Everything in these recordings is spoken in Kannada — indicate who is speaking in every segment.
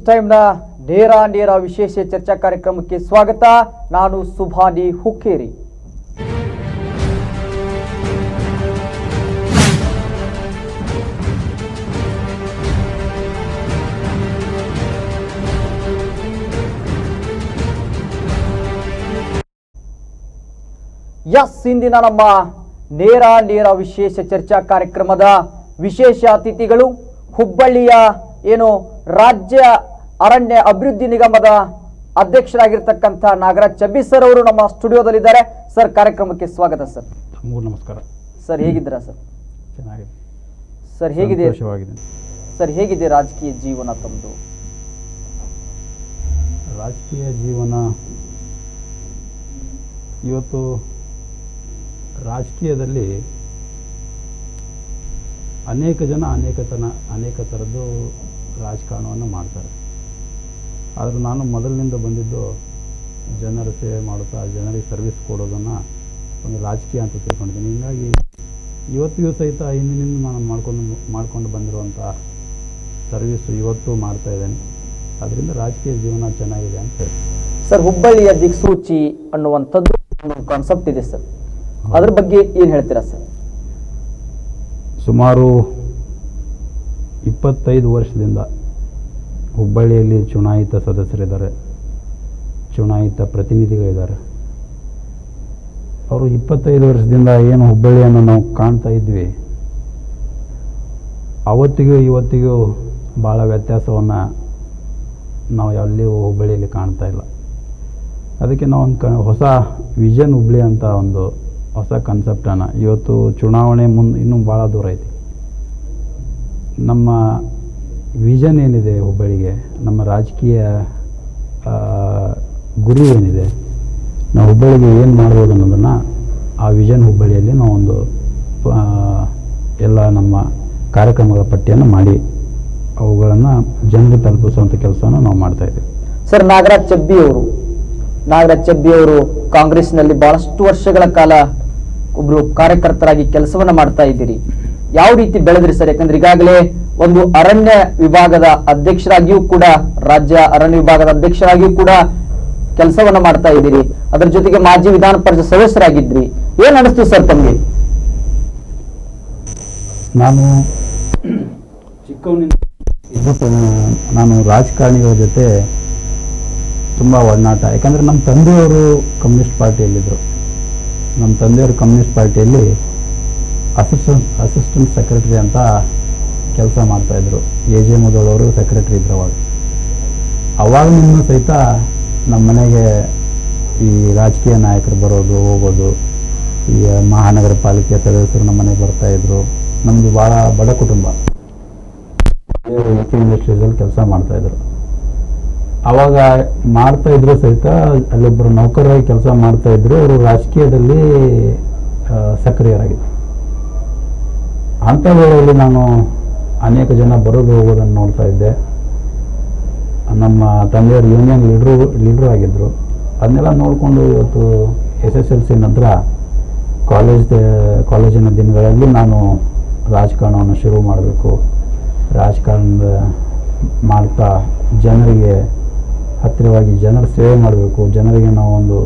Speaker 1: ಟೈಮ್ನ ನೇರ ವಿಶೇಷ ಚರ್ಚಾ ಕಾರ್ಯಕ್ರಮಕ್ಕೆ ಸ್ವಾಗತ. ನಾನು ಸುಭಾನಿ ಹುಕ್ಕೇರಿ. ಇಂದಿನ ನಮ್ಮ ನೇರ ವಿಶೇಷ ಚರ್ಚಾ ಕಾರ್ಯಕ್ರಮದ ವಿಶೇಷ ಅತಿಥಿಗಳು ಹುಬ್ಬಳ್ಳಿಯ ರಾಜ್ಯ ಅರಣ್ಯ ಅಭಿವೃದ್ಧಿ ನಿಗಮದ ಅಧ್ಯಕ್ಷರಾಗಿರ್ತಕ್ಕಂಥ ನಾಗರಾಜ್ ಚಬ್ಬಿ ಸರ್ ಅವರು ನಮ್ಮ ಸ್ಟುಡಿಯೋದಲ್ಲಿದ್ದಾರೆ. ಸರ್, ಕಾರ್ಯಕ್ರಮಕ್ಕೆ ಸ್ವಾಗತ ಸರ್.
Speaker 2: ನಮಸ್ಕಾರ
Speaker 1: ಸರ್. ಹೇಗಿದ್ದೀರಾ ಸರ್?
Speaker 2: ಚೆನ್ನಾಗಿದೆ
Speaker 1: ಸರ್. ಹೇಗಿದೆ ಸರ್, ಹೇಗಿದೆ ರಾಜಕೀಯ ಜೀವನ ತಮ್ಮದು?
Speaker 2: ರಾಜಕೀಯ ಜೀವನ ಇವತ್ತು ರಾಜಕೀಯದಲ್ಲಿ ಅನೇಕ ಜನ ಅನೇಕ ಥರದ್ದು ರಾಜಕಾರಣವನ್ನು ಮಾಡ್ತಾರೆ. ಆದರೆ ನಾನು ಮೊದಲಿನಿಂದ ಬಂದಿದ್ದು ಜನರ ಸೇವೆ ಮಾಡುತ್ತಾ ಜನರಿಗೆ ಸರ್ವಿಸ್ ಕೊಡೋದನ್ನು ಒಂದು ರಾಜಕೀಯ ಅಂತ ತಿಳ್ಕೊಂಡಿದ್ದೀನಿ. ಹೀಗಾಗಿ ಇವತ್ತಿಗೂ ಸಹಿತ ಹಿಂದಿನಿಂದ ನಾನು ಮಾಡ್ಕೊಂಡು ಬಂದಿರುವಂಥ ಸರ್ವಿಸು ಇವತ್ತು ಮಾಡ್ತಾ ಇದ್ದೇನೆ. ಅದರಿಂದ ರಾಜಕೀಯ ಜೀವನ ಚೆನ್ನಾಗಿದೆ ಅಂತ ಹೇಳಿ.
Speaker 1: ಸರ್, ಹುಬ್ಬಳ್ಳಿಯ ದಿಕ್ಸೂಚಿ ಅನ್ನುವಂಥದ್ದು ಒಂದು ಕಾನ್ಸೆಪ್ಟ್ ಇದೆ ಸರ್, ಅದ್ರ ಬಗ್ಗೆ ಏನು ಹೇಳ್ತೀರಾ ಸರ್?
Speaker 2: ಸುಮಾರು 25 ವರ್ಷದಿಂದ ಹುಬ್ಬಳ್ಳಿಯಲ್ಲಿ ಚುನಾಯಿತ ಸದಸ್ಯರಿದ್ದಾರೆ, ಚುನಾಯಿತ ಪ್ರತಿನಿಧಿಗಳಿದ್ದಾರೆ. ಅವರು 25 ವರ್ಷದಿಂದ ಏನು ಹುಬ್ಬಳ್ಳಿಯನ್ನು ನಾವು ಕಾಣ್ತಾ ಇದ್ವಿ, ಅವತ್ತಿಗೂ ಇವತ್ತಿಗೂ ಭಾಳ ವ್ಯತ್ಯಾಸವನ್ನು ನಾವು ಎಲ್ಲಿಯೂ ಹುಬ್ಬಳ್ಳಿಯಲ್ಲಿ ಕಾಣ್ತಾ ಇಲ್ಲ. ಅದಕ್ಕೆ ನಾವು ಒಂದು ಹೊಸ ವಿಷನ್ ಹುಬ್ಬಳ್ಳಿ ಅಂತ ಒಂದು ಹೊಸ ಕನ್ಸೆಪ್ಟನ್ನು, ಇವತ್ತು ಚುನಾವಣೆ ಇನ್ನೂ ಭಾಳ ದೂರ ಐತಿ. ನಮ್ಮ ವಿಷನ್ ಏನಿದೆ ಹುಬ್ಬಳ್ಳಿಗೆ, ನಮ್ಮ ರಾಜಕೀಯ ಗುರಿ ಏನಿದೆ, ನಾವು ಹುಬ್ಬಳ್ಳಿಗೆ ಏನು ಮಾಡ್ಬೋದು ಅನ್ನೋದನ್ನು ಆ ವಿಷನ್ ಹುಬ್ಬಳ್ಳಿಯಲ್ಲಿ ನಾವು ಒಂದು ಎಲ್ಲ ನಮ್ಮ ಕಾರ್ಯಕ್ರಮಗಳ ಪಟ್ಟಿಯನ್ನು ಮಾಡಿ ಅವುಗಳನ್ನು ಜನರಿಗೆ ತಲುಪಿಸುವಂಥ ಕೆಲಸವನ್ನು ನಾವು ಮಾಡ್ತಾಯಿದ್ದೀವಿ.
Speaker 1: ಸರ್, ನಾಗರಾಜ್ ಚಬ್ಬಿ ಅವರು ಕಾಂಗ್ರೆಸ್ನಲ್ಲಿ ಬಹಳಷ್ಟು ವರ್ಷಗಳ ಕಾಲ ಒಬ್ರು ಕಾರ್ಯಕರ್ತರಾಗಿ ಕೆಲಸವನ್ನ ಮಾಡ್ತಾ ಇದ್ದೀರಿ. ಯಾವ ರೀತಿ ಬೆಳೆದ್ರಿ ಸರ್? ಯಾಕಂದ್ರೆ ಈಗಾಗಲೇ ಒಂದು ಅರಣ್ಯ ವಿಭಾಗದ ಅಧ್ಯಕ್ಷರಾಗಿಯೂ ಕೂಡ, ರಾಜ್ಯ ಅರಣ್ಯ ವಿಭಾಗದ ಅಧ್ಯಕ್ಷರಾಗಿಯೂ ಕೂಡ ಕೆಲಸವನ್ನ ಮಾಡ್ತಾ ಇದ್ದೀರಿ. ಅದರ ಜೊತೆಗೆ ಮಾಜಿ ವಿಧಾನ ಪರಿಷತ್ ಸದಸ್ಯರಾಗಿದ್ರಿ. ಏನ್ ಅನಿಸ್ತು ಸರ್ ತಮಗೆ?
Speaker 2: ನಾನು ಚಿಕ್ಕವನಿಂದ ನಾನು ರಾಜಕಾರಣಿಗಳ ಜೊತೆ ತುಂಬ ಒಡನಾಟ. ಯಾಕಂದರೆ ನಮ್ಮ ತಂದೆಯವರು ಕಮ್ಯುನಿಸ್ಟ್ ಪಾರ್ಟಿಯಲ್ಲಿದ್ದರು. ನಮ್ಮ ತಂದೆಯವರು ಕಮ್ಯುನಿಸ್ಟ್ ಪಾರ್ಟಿಯಲ್ಲಿ ಅಸಿಸ್ಟೆಂಟ್ ಸೆಕ್ರೆಟರಿ ಅಂತ ಕೆಲಸ ಮಾಡ್ತಾಯಿದ್ರು. AJ ಮುದೋಳವರು ಸೆಕ್ರೆಟರಿ ಇದ್ರು ಅವಾಗಲಿಂದ ಸಹಿತ ನಮ್ಮ ಮನೆಗೆ ಈ ರಾಜಕೀಯ ನಾಯಕರು ಬರೋದು ಹೋಗೋದು, ಈ ಮಹಾನಗರ ಪಾಲಿಕೆ ಸದಸ್ಯರು ನಮ್ಮ ಮನೆಗೆ ಬರ್ತಾಯಿದ್ರು. ನಮ್ಮದು ಭಾಳ ಬಡ ಕುಟುಂಬ, ಇಂಡಸ್ಟ್ರೀಸಲ್ಲಿ ಕೆಲಸ ಮಾಡ್ತಾಯಿದ್ರು. ಆವಾಗ ಮಾಡ್ತಾಯಿದ್ರು ಸಹಿತ ಅಲ್ಲೊಬ್ಬರು ನೌಕರರಾಗಿ ಕೆಲಸ ಮಾಡ್ತಾಯಿದ್ರು. ಅವರು ರಾಜಕೀಯದಲ್ಲಿ ಸಕ್ರಿಯರಾಗಿದ್ದರು. ಅಂಥ ವೇಳೆಯಲ್ಲಿ ನಾನು ಅನೇಕ ಜನ ಬರೋದು ಹೋಗೋದನ್ನು ನೋಡ್ತಾ ಇದ್ದೆ. ನಮ್ಮ ತಂದೆಯವರು ಯೂನಿಯನ್ ಲೀಡ್ರು ಆಗಿದ್ದರು. ಅದನ್ನೆಲ್ಲ ನೋಡಿಕೊಂಡು ಇವತ್ತು SSLC ನಂತರ ಕಾಲೇಜಿನ ದಿನಗಳಲ್ಲಿ ನಾನು ರಾಜಕಾರಣವನ್ನು ಶುರು ಮಾಡಬೇಕು, ರಾಜಕಾರಣದ ಮಾಡ್ತಾ ಜನರಿಗೆ ಹತ್ತಿರವಾಗಿ ಜನರ ಸೇವೆ ಮಾಡಬೇಕು, ಜನರಿಗೆ ನಾವು ಒಂದು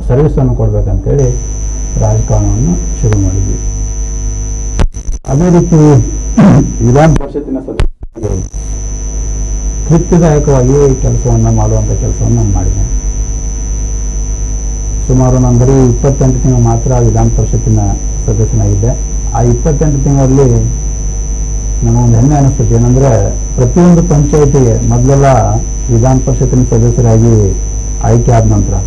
Speaker 2: ಸರ್ವಿಸನ್ನು ಕೊಡಬೇಕಂತೇಳಿ ರಾಜಕಾರಣವನ್ನು ಶುರು ಮಾಡಿದ್ವಿ. ಅದೇ ರೀತಿ ವಿಧಾನ ಪರಿಷತ್ತಿನ ಸದಸ್ಯರು ತೃಪ್ತಿದಾಯಕವಾಗಿ ಕೆಲಸವನ್ನು ಮಾಡುವಂಥ ಕೆಲಸವನ್ನು ನಾನು ಮಾಡಿದೆ. ಸುಮಾರು ನಾನು ಬರೀ 28 ತಿಂಗಳು ಮಾತ್ರ ವಿಧಾನ ಪರಿಷತ್ತಿನ ಸದಸ್ಯನಾಗಿದ್ದೆ. ಆ 28 ತಿಂಗಳಲ್ಲಿ ನನಗೊಂದು ಹೆಮ್ಮೆ ಅನಿಸ್ತದೆ. ಏನಂದರೆ, ಪ್ರತಿಯೊಂದು ಪಂಚಾಯಿತಿಗೆ ಮೊದಲೆಲ್ಲ ವಿಧಾನ ಪರಿಷತ್ತಿನ ಸದಸ್ಯರಾಗಿ ಆಯ್ಕೆ ಆದ ನಂತರ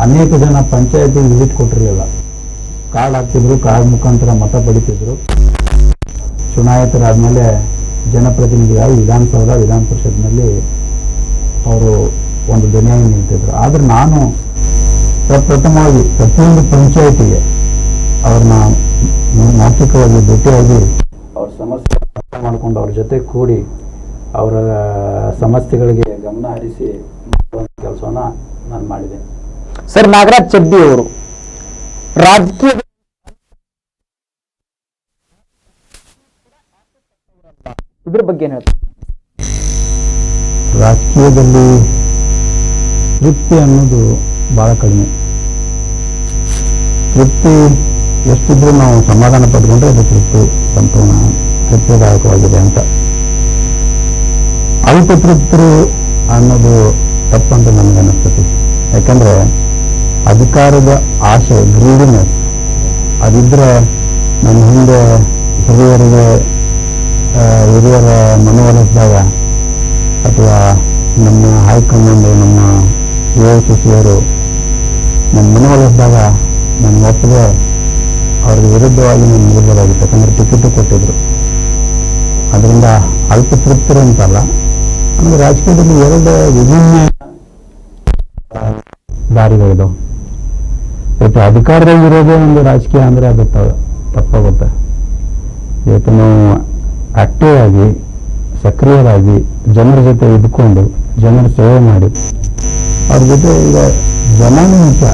Speaker 2: ಅನೇಕ ಜನ ಪಂಚಾಯಿತಿಗೆ ವಿಸಿಟ್ ಕೊಟ್ಟಿರಲಿಲ್ಲ. ಕಾರ್ಡ್ ಹಾಕ್ತಿದ್ರು, ಕಾರ್ಡ್ ಮುಖಾಂತರ ಮತ ಪಡಿತಿದ್ರು. ಚುನಾಯಿತರಾದಮೇಲೆ ಜನಪ್ರತಿನಿಧಿಯಾಗಿ ವಿಧಾನಸೌಧ ವಿಧಾನ ಪರಿಷತ್ನಲ್ಲಿ ಅವರು ಒಂದು ಧ್ವನಿಯಾಗಿ ನಿಲ್ತಿದ್ರು. ಆದರೆ ನಾನು ಪ್ರಥಮವಾಗಿ ಪ್ರತಿಯೊಂದು ಪಂಚಾಯಿತಿಗೆ ಅವ್ರನ್ನ ಮೌಖಿಕವಾಗಿ ಭೇಟಿಯಾಗಿ ಅವ್ರ ಸಮಸ್ಯೆ ಅರ್ಥ ಮಾಡಿಕೊಂಡು ಅವ್ರ ಜೊತೆ ಕೂಡಿ ಅವರ ಸಮಸ್ಯೆಗಳಿಗೆ ಗಮನ ಹರಿಸಿ ಮಾಡುವಂಥ ಕೆಲಸವನ್ನು ನಾನು ಮಾಡಿದೆ.
Speaker 1: ಸರ್, ನಾಗರಾಜ್ ಚಬ್ಬಿ ಅವರು ರಾಜಕೀಯ ಇದ್ರ ಬಗ್ಗೆ ಏನು ಹೇಳ್ತಾರೆ?
Speaker 2: ರಾಜಕೀಯದಲ್ಲಿ ತೃಪ್ತಿ ಅನ್ನೋದು ಭಾಳ ಕಡಿಮೆ. ತೃಪ್ತಿ ಎಷ್ಟಿದ್ರೂ ನಾವು ಸಮಾಧಾನ ಪಡ್ಕೊಂಡ್ರೆ ಅದು ಸಂಪೂರ್ಣ ತೃಪ್ತಿದಾಯಕವಾಗಿದೆ ಅಂತ. ಅಲ್ಪತೃಪ್ತರು ಅನ್ನೋದು ತಪ್ಪಂತ ನನಗನ್ನಿಸ್ತದೆ. ಯಾಕಂದರೆ ಅಧಿಕಾರದ ಆಸೆ, ಗ್ರೀಡಿನೆಸ್ ಅದಿದ್ದರೆ ನನ್ನ ಹಿಂದೆ ಹಿರಿಯರ ಮನವೊಲಿಸಿದಾಗ ಅಥವಾ ನಮ್ಮ ಹೈಕಮಾಂಡ್, ನಮ್ಮ AICCಯವರು ನಮ್ಮ ಮನವೊಲಿಸಿದಾಗ ನನ್ನ ಒಪ್ಪಿಗೆ ಅವ್ರಿಗೆ ವಿರುದ್ಧವಾಗಿ ನಾನು ನಿಲ್ಲಬಹುದಾಗಿತ್ತು. ಯಾಕಂದರೆ ಟಿಕೆಟು ಕೊಟ್ಟಿದ್ರು. ಅದರಿಂದ ಅಲ್ಪತೃಪ್ತರು ಅಂತಲ್ಲ, ಅಂದರೆ ರಾಜಕೀಯದಲ್ಲಿ ಎರಡು ವಿಭಿನ್ನ ದಾರಿಗಳಿದಾವೆ. ಇವತ್ತು ಅಧಿಕಾರದಲ್ಲಿ ಇರೋದೇ ಒಂದು ರಾಜಕೀಯ ಅಂದರೆ ಅದು ತಪ್ಪಾಗುತ್ತೆ. ಇವತ್ತು ನಾವು ಆಕ್ಟಿವ್ ಆಗಿ, ಸಕ್ರಿಯರಾಗಿ, ಜನರ ಜೊತೆ ಇದ್ಕೊಂಡು, ಜನರ ಸೇವೆ ಮಾಡಿ, ಅವ್ರ ಜೊತೆ ಈಗ ಜನನೇ ಮುಖ್ಯ.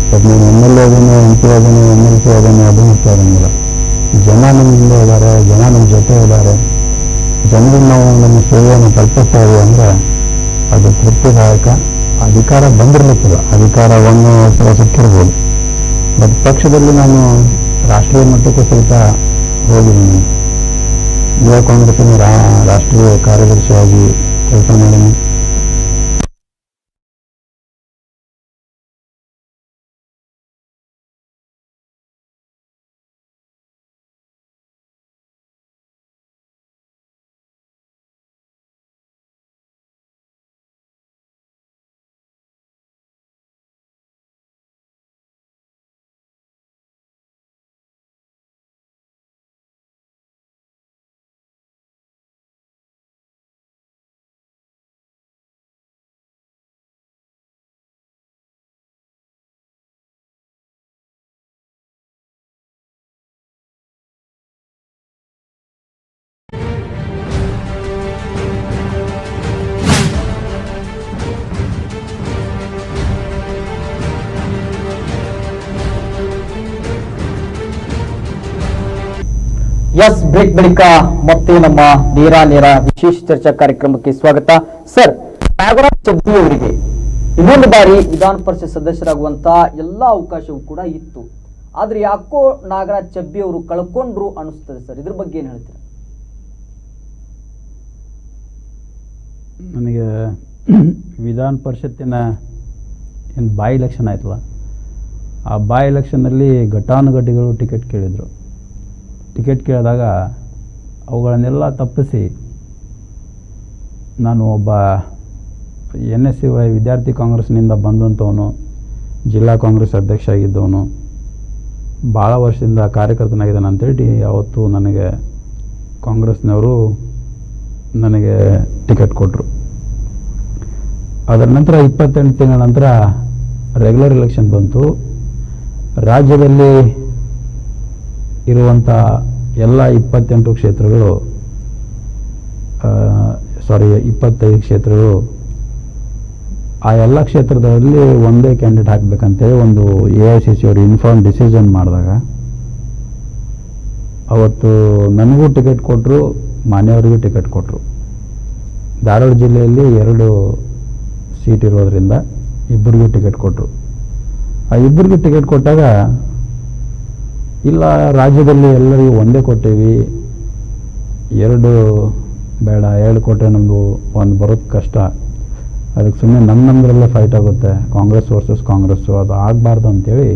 Speaker 2: ಇವತ್ತು ನೀವು MLA ಅದನ್ನು, MP ಅದನ್ನು, MLC ಅದನ್ನು, ಅದು ಮುಖ್ಯ ಆಗೋಂಗಿಲ್ಲ. ಜನ ನಮ್ಮ ಹಿಂದೆ ಇದ್ದಾರೆ, ಜನ ನಮ್ಮ ಜೊತೆ ಇದ್ದಾರೆ. ಜನರಿಗೆ ನಾವು ನಮ್ಮ ಸೇವೆಯನ್ನು ತಲುಪಿಸ್ತಾ ಇದ್ದೀವಿ ಅಂದರೆ ಅದು ತೃಪ್ತಿದಾಯಕ. ಅಧಿಕಾರ ಬಂದಿರಲಿಕ್ಕಿಲ್ಲ, ಅಧಿಕಾರ ಒಂದು ಸಲ ಸಿಕ್ಕಿರ್ಬೋದು. ಬಟ್ ಪಕ್ಷದಲ್ಲಿ ನಾನು ರಾಷ್ಟ್ರೀಯ ಮಟ್ಟಕ್ಕೂ ಸಹಿತ ಹೋಗಿದ್ದೀನಿ. ಯುವ ಕಾಂಗ್ರೆಸ್ಸಿನ ರಾಷ್ಟ್ರೀಯ ಕಾರ್ಯದರ್ಶಿಯಾಗಿ ಕೆಲಸ ಮಾಡೀನಿ.
Speaker 1: ಎಸ್, ಬ್ರೇಕ್ ಬಳಿಕ ಮತ್ತೆ ನಮ್ಮ ನೇರ ವಿಶೇಷ ಚರ್ಚಾ ಕಾರ್ಯಕ್ರಮಕ್ಕೆ ಸ್ವಾಗತ. ಸರ್, ನಾಗರಾಜ್ ಚಬ್ಬಿ ಅವರಿಗೆ ಇನ್ನೊಂದು ಬಾರಿ ವಿಧಾನ ಪರಿಷತ್ ಸದಸ್ಯರಾಗುವಂತ ಎಲ್ಲಾ ಅವಕಾಶವೂ ಕೂಡ ಇತ್ತು. ಆದ್ರೆ ಯಾಕೋ ನಾಗರಾಜ್ ಚಬ್ಬಿ ಅವರು ಕಳ್ಕೊಂಡ್ರು ಅನಿಸ್ತದೆ ಸರ್. ಇದ್ರ ಬಗ್ಗೆ ಏನ್ ಹೇಳ್ತೀರಾ?
Speaker 2: ನನಗೆ ವಿಧಾನ ಪರಿಷತ್ತಿನ ಏನು ಬಾಯ್ ಎಲೆಕ್ಷನ್ ಆಯ್ತಲ್ಲ, ಆ ಬಾಯ್ ಎಲೆಕ್ಷನ್ನಲ್ಲಿ ಘಟಾನುಘಟಿಗಳು ಟಿಕೆಟ್ ಕೇಳಿದರು. ಟಿಕೆಟ್ ಕೇಳಿದಾಗ ಅವುಗಳನ್ನೆಲ್ಲ ತಪ್ಪಿಸಿ ನಾನು ಒಬ್ಬ NSCY ವಿದ್ಯಾರ್ಥಿ ಕಾಂಗ್ರೆಸ್ನಿಂದ ಬಂದಂಥವನು, ಜಿಲ್ಲಾ ಕಾಂಗ್ರೆಸ್ ಅಧ್ಯಕ್ಷ ಆಗಿದ್ದವನು, ಭಾಳ ವರ್ಷದಿಂದ ಕಾರ್ಯಕರ್ತನಾಗಿದ್ದಾನೆ ಅಂತೇಳಿ ಅವತ್ತು ನನಗೆ ಕಾಂಗ್ರೆಸ್ನವರು ನನಗೆ ಟಿಕೆಟ್ ಕೊಟ್ಟರು. ಅದರ ನಂತರ 28 ತಿಂಗಳ ನಂತರ ರೆಗ್ಯುಲರ್ ಎಲೆಕ್ಷನ್ ಬಂತು. ರಾಜ್ಯದಲ್ಲಿ ಇರುವಂಥ ಎಲ್ಲ 28 ಕ್ಷೇತ್ರಗಳು 25 ಕ್ಷೇತ್ರಗಳು, ಆ ಎಲ್ಲ ಕ್ಷೇತ್ರದಲ್ಲಿ ಒಂದೇ ಕ್ಯಾಂಡಿಡೇಟ್ ಹಾಕಬೇಕಂತೇಳಿ ಒಂದು AICC ಅವರು ಇನ್ಫಾರ್ಮ್ ಡಿಸಿಷನ್ ಮಾಡಿದಾಗ ಅವತ್ತು ನನಗೂ ಟಿಕೆಟ್ ಕೊಟ್ಟರು, ಮಾನ್ಯವರಿಗೂ ಟಿಕೆಟ್ ಕೊಟ್ಟರು. ಧಾರವಾಡ ಜಿಲ್ಲೆಯಲ್ಲಿ 2 ಸೀಟ್ ಇರೋದರಿಂದ ಇಬ್ಬರಿಗೂ ಟಿಕೆಟ್ ಕೊಟ್ಟರು. ಆ ಇಬ್ಬರಿಗೂ ಟಿಕೆಟ್ ಕೊಟ್ಟಾಗ, ಇಲ್ಲ ರಾಜ್ಯದಲ್ಲಿ ಎಲ್ಲರಿಗೂ ಒಂದೇ ಕೊಟ್ಟೇವಿ, 2 ಬೇಡ, 2 ಕೊಟ್ಟರೆ ನಮ್ಮದು ಒಂದು ಬರೋದು ಕಷ್ಟ, ಅದಕ್ಕೆ ಸುಮ್ಮನೆ ನಮ್ಮದ್ರಲ್ಲೇ ಫೈಟ್ ಆಗುತ್ತೆ, ಕಾಂಗ್ರೆಸ್ ವರ್ಸಸ್ ಕಾಂಗ್ರೆಸ್ಸು, ಅದು ಆಗಬಾರ್ದು ಅಂತೇಳಿ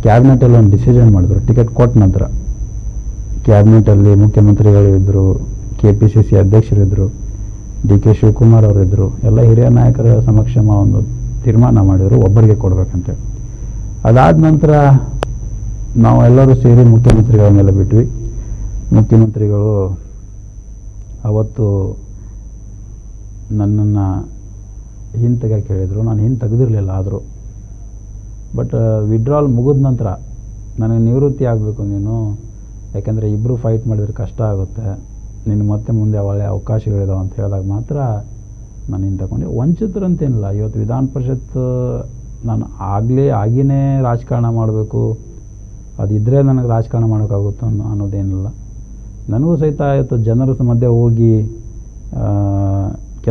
Speaker 2: ಕ್ಯಾಬಿನೆಟಲ್ಲಿ ಒಂದು ಡಿಸಿಷನ್ ಮಾಡಿದ್ರು. ಟಿಕೆಟ್ ಕೊಟ್ಟ ನಂತರ ಕ್ಯಾಬಿನೆಟಲ್ಲಿ ಮುಖ್ಯಮಂತ್ರಿಗಳು ಇದ್ದರು, KPCC ಅಧ್ಯಕ್ಷರಿದ್ದರು, DK ಶಿವಕುಮಾರ್ ಅವರಿದ್ದರು, ಎಲ್ಲ ಹಿರಿಯ ನಾಯಕರ ಸಮಕ್ಷಮ ಒಂದು ತೀರ್ಮಾನ ಮಾಡಿದರು ಒಬ್ಬರಿಗೆ ಕೊಡಬೇಕಂತೇಳಿ. ಅದಾದ ನಂತರ ನಾವು ಎಲ್ಲರೂ ಸೇರಿ ಮುಖ್ಯಮಂತ್ರಿಗಳ ಮೇಲೆ ಬಿಟ್ವಿ. ಮುಖ್ಯಮಂತ್ರಿಗಳು ಅವತ್ತು ನನ್ನನ್ನು ಹಿಂತೆಗೆಯಕ್ಕೆ ಹೇಳಿದರು. ನಾನು ತೆಗೆದಿರಲಿಲ್ಲ. ಆದರೂ ಬಟ್ ವಿಡ್ರಾಲ್ ಮುಗಿದ ನಂತರ ನನಗೆ ನಿವೃತ್ತಿ ಆಗಬೇಕು ನೀನು, ಯಾಕೆಂದರೆ ಇಬ್ಬರು ಫೈಟ್ ಮಾಡಿದರೆ ಕಷ್ಟ ಆಗುತ್ತೆ, ನಿನ್ನ ಮತ್ತೆ ಮುಂದೆ ಒಳ್ಳೆಯ ಅವಕಾಶಗಳಿದಾವೆ ಅಂತ ಹೇಳಿದಾಗ ಮಾತ್ರ ನಾನು ತಗೊಂಡೆ. ವಂಚಿತರಂತೇನಿಲ್ಲ. ಇವತ್ತು ವಿಧಾನ ಪರಿಷತ್ ನಾನು ಆಗಿನೇ ರಾಜಕಾರಣ ಮಾಡಬೇಕು, ಅದಿದ್ದರೆ ನನಗೆ ರಾಜಕಾರಣ ಮಾಡೋಕ್ಕಾಗುತ್ತೆ ಅನ್ನೋದೇನಿಲ್ಲ. ನನಗೂ ಸಹಿತ ಇವತ್ತು ಜನರ ಮಧ್ಯೆ ಹೋಗಿ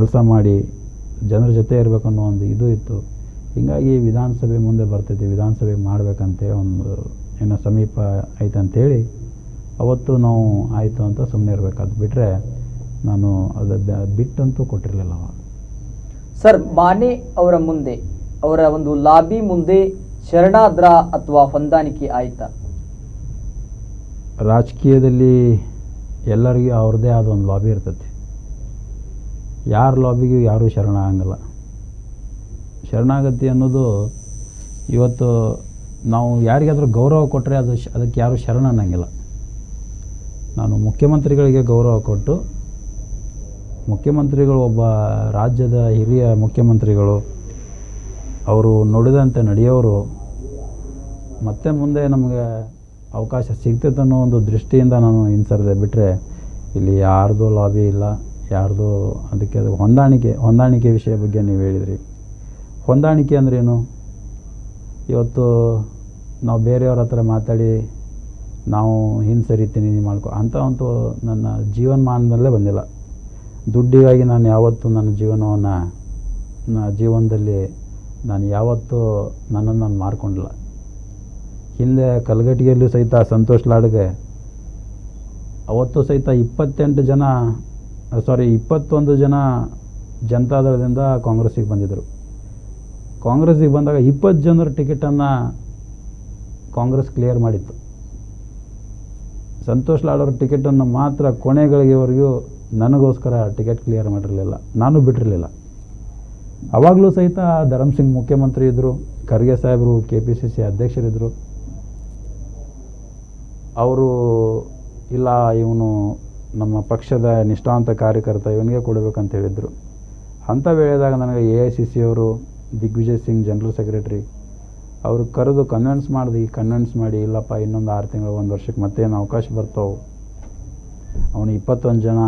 Speaker 2: ಕೆಲಸ ಮಾಡಿ ಜನರ ಜೊತೆ ಇರಬೇಕನ್ನೋ ಒಂದು ಇದು ಇತ್ತು. ಹೀಗಾಗಿ ವಿಧಾನಸಭೆ ಮುಂದೆ ಬರ್ತೈತಿ, ವಿಧಾನಸಭೆ ಮಾಡಬೇಕಂತೆ ಒಂದು ಏನೋ ಸಮೀಪ ಐತೆ ಅಂಥೇಳಿ ಅವತ್ತು ನಾವು ಆಯಿತು ಅಂತ ಸುಮ್ಮನೆ ಇರಬೇಕಾದ್ ಬಿಟ್ಟರೆ ನಾನು ಅದು ಬಿಟ್ಟಂತೂ ಕೊಟ್ಟಿರಲಿಲ್ಲ ಅವಾಗ.
Speaker 1: ಸರ್, ಮಾನೆ ಅವರ ಮುಂದೆ, ಅವರ ಒಂದು ಲಾಬಿ ಮುಂದೆ ಶರಣಾದ್ರ ಅಥವಾ ಹೊಂದಾಣಿಕೆ ಆಯ್ತಾ?
Speaker 2: ರಾಜಕೀಯದಲ್ಲಿ ಎಲ್ಲರಿಗೂ ಅವ್ರದ್ದೇ ಆದ ಒಂದು ಲಾಬಿ ಇರ್ತೈತಿ. ಯಾರ ಲಾಬಿಗೂ ಯಾರೂ ಶರಣಾಗಂಗಿಲ್ಲ. ಶರಣಾಗತಿ ಅನ್ನೋದು ಇವತ್ತು ನಾವು ಯಾರಿಗಾದರೂ ಗೌರವ ಕೊಟ್ಟರೆ ಅದಕ್ಕೆ ಯಾರೂ ಶರಣ ಅನ್ನಂಗಿಲ್ಲ. ನಾನು ಮುಖ್ಯಮಂತ್ರಿಗಳಿಗೆ ಗೌರವ ಕೊಟ್ಟು, ಮುಖ್ಯಮಂತ್ರಿಗಳು ಒಬ್ಬ ರಾಜ್ಯದ ಹಿರಿಯ ಮುಖ್ಯಮಂತ್ರಿಗಳು, ಅವರು ನುಡಿದಂತೆ ನಡೆಯೋರು, ಮತ್ತೆ ಮುಂದೆ ನಮಗೆ ಅವಕಾಶ ಸಿಗ್ತೈತೆ ಅನ್ನೋ ಒಂದು ದೃಷ್ಟಿಯಿಂದ ನಾನು ಹಿಂಸರಿದೆ ಬಿಟ್ಟರೆ ಇಲ್ಲಿ ಯಾರ್ದು ಲಾಬಿ ಇಲ್ಲ, ಯಾರ್ದು. ಅದಕ್ಕೆ ಅದು ಹೊಂದಾಣಿಕೆ ವಿಷಯ ಬಗ್ಗೆ ನೀವು ಹೇಳಿದ್ರಿ. ಹೊಂದಾಣಿಕೆ ಅಂದ್ರೇನು? ಇವತ್ತು ನಾವು ಬೇರೆಯವ್ರ ಹತ್ರ ಮಾತಾಡಿ ನಾವು ಹಿಂಸರಿತೀನಿ ಅಂಥವಂತೂ ನನ್ನ ಜೀವನಮಾನದಲ್ಲೇ ಬಂದಿಲ್ಲ. ದುಡ್ಡಿಗಾಗಿ ನಾನು ಯಾವತ್ತೂ ನನ್ನ ಜೀವನದಲ್ಲಿ ನಾನು ಯಾವತ್ತೂ ನನ್ನನ್ನು ನಾನು ಮಾರ್ಕೊಂಡಿಲ್ಲ. ಹಿಂದೆ ಕಲಘಟಗಿಯಲ್ಲೂ ಸಹಿತ ಸಂತೋಷ್ ಲಾಡ್ಗೆ ಅವತ್ತು ಸಹಿತ 21 ಜನ ಜನತಾದಳದಿಂದ ಕಾಂಗ್ರೆಸ್ಸಿಗೆ ಬಂದಿದ್ದರು. ಕಾಂಗ್ರೆಸ್ಸಿಗೆ ಬಂದಾಗ 20 ಜನರ ಟಿಕೆಟನ್ನು ಕಾಂಗ್ರೆಸ್ ಕ್ಲಿಯರ್ ಮಾಡಿತ್ತು. ಸಂತೋಷ್ ಲಾಡ್ ಅವ್ರ ಟಿಕೆಟನ್ನು ಮಾತ್ರ ಕೊನೆಗಳಿಗೆವರೆಗೂ ನನಗೋಸ್ಕರ ಟಿಕೆಟ್ ಕ್ಲಿಯರ್ ಮಾಡಿರಲಿಲ್ಲ, ನಾನು ಬಿಟ್ಟಿರಲಿಲ್ಲ. ಆವಾಗಲೂ ಸಹಿತ ಧರಮ್ ಸಿಂಗ್ ಮುಖ್ಯಮಂತ್ರಿ ಇದ್ದರು, ಖರ್ಗೆ ಸಾಹೇಬರು KPCC ಅಧ್ಯಕ್ಷರಿದ್ದರು. ಅವರು ಇಲ್ಲ, ಇವನು ನಮ್ಮ ಪಕ್ಷದ ನಿಷ್ಠಾವಂತ ಕಾರ್ಯಕರ್ತ, ಇವನಿಗೆ ಕೊಡಬೇಕಂತ ಹೇಳಿದರು. ಅಂಥ ವೇಳೆದಾಗ ನನಗೆ AICC ಅವರು ದಿಗ್ವಿಜಯ್ ಸಿಂಗ್ ಜನರಲ್ ಸೆಕ್ರೆಟರಿ ಅವರು ಕರೆದು ಕನ್ವಿನ್ಸ್ ಮಾಡಿ, ಇಲ್ಲಪ್ಪ ಇನ್ನೊಂದು 6 ತಿಂಗಳು 1 ವರ್ಷಕ್ಕೆ ಮತ್ತೇನು ಅವಕಾಶ ಬರ್ತಾವೆ, ಅವನು 21 ಜನ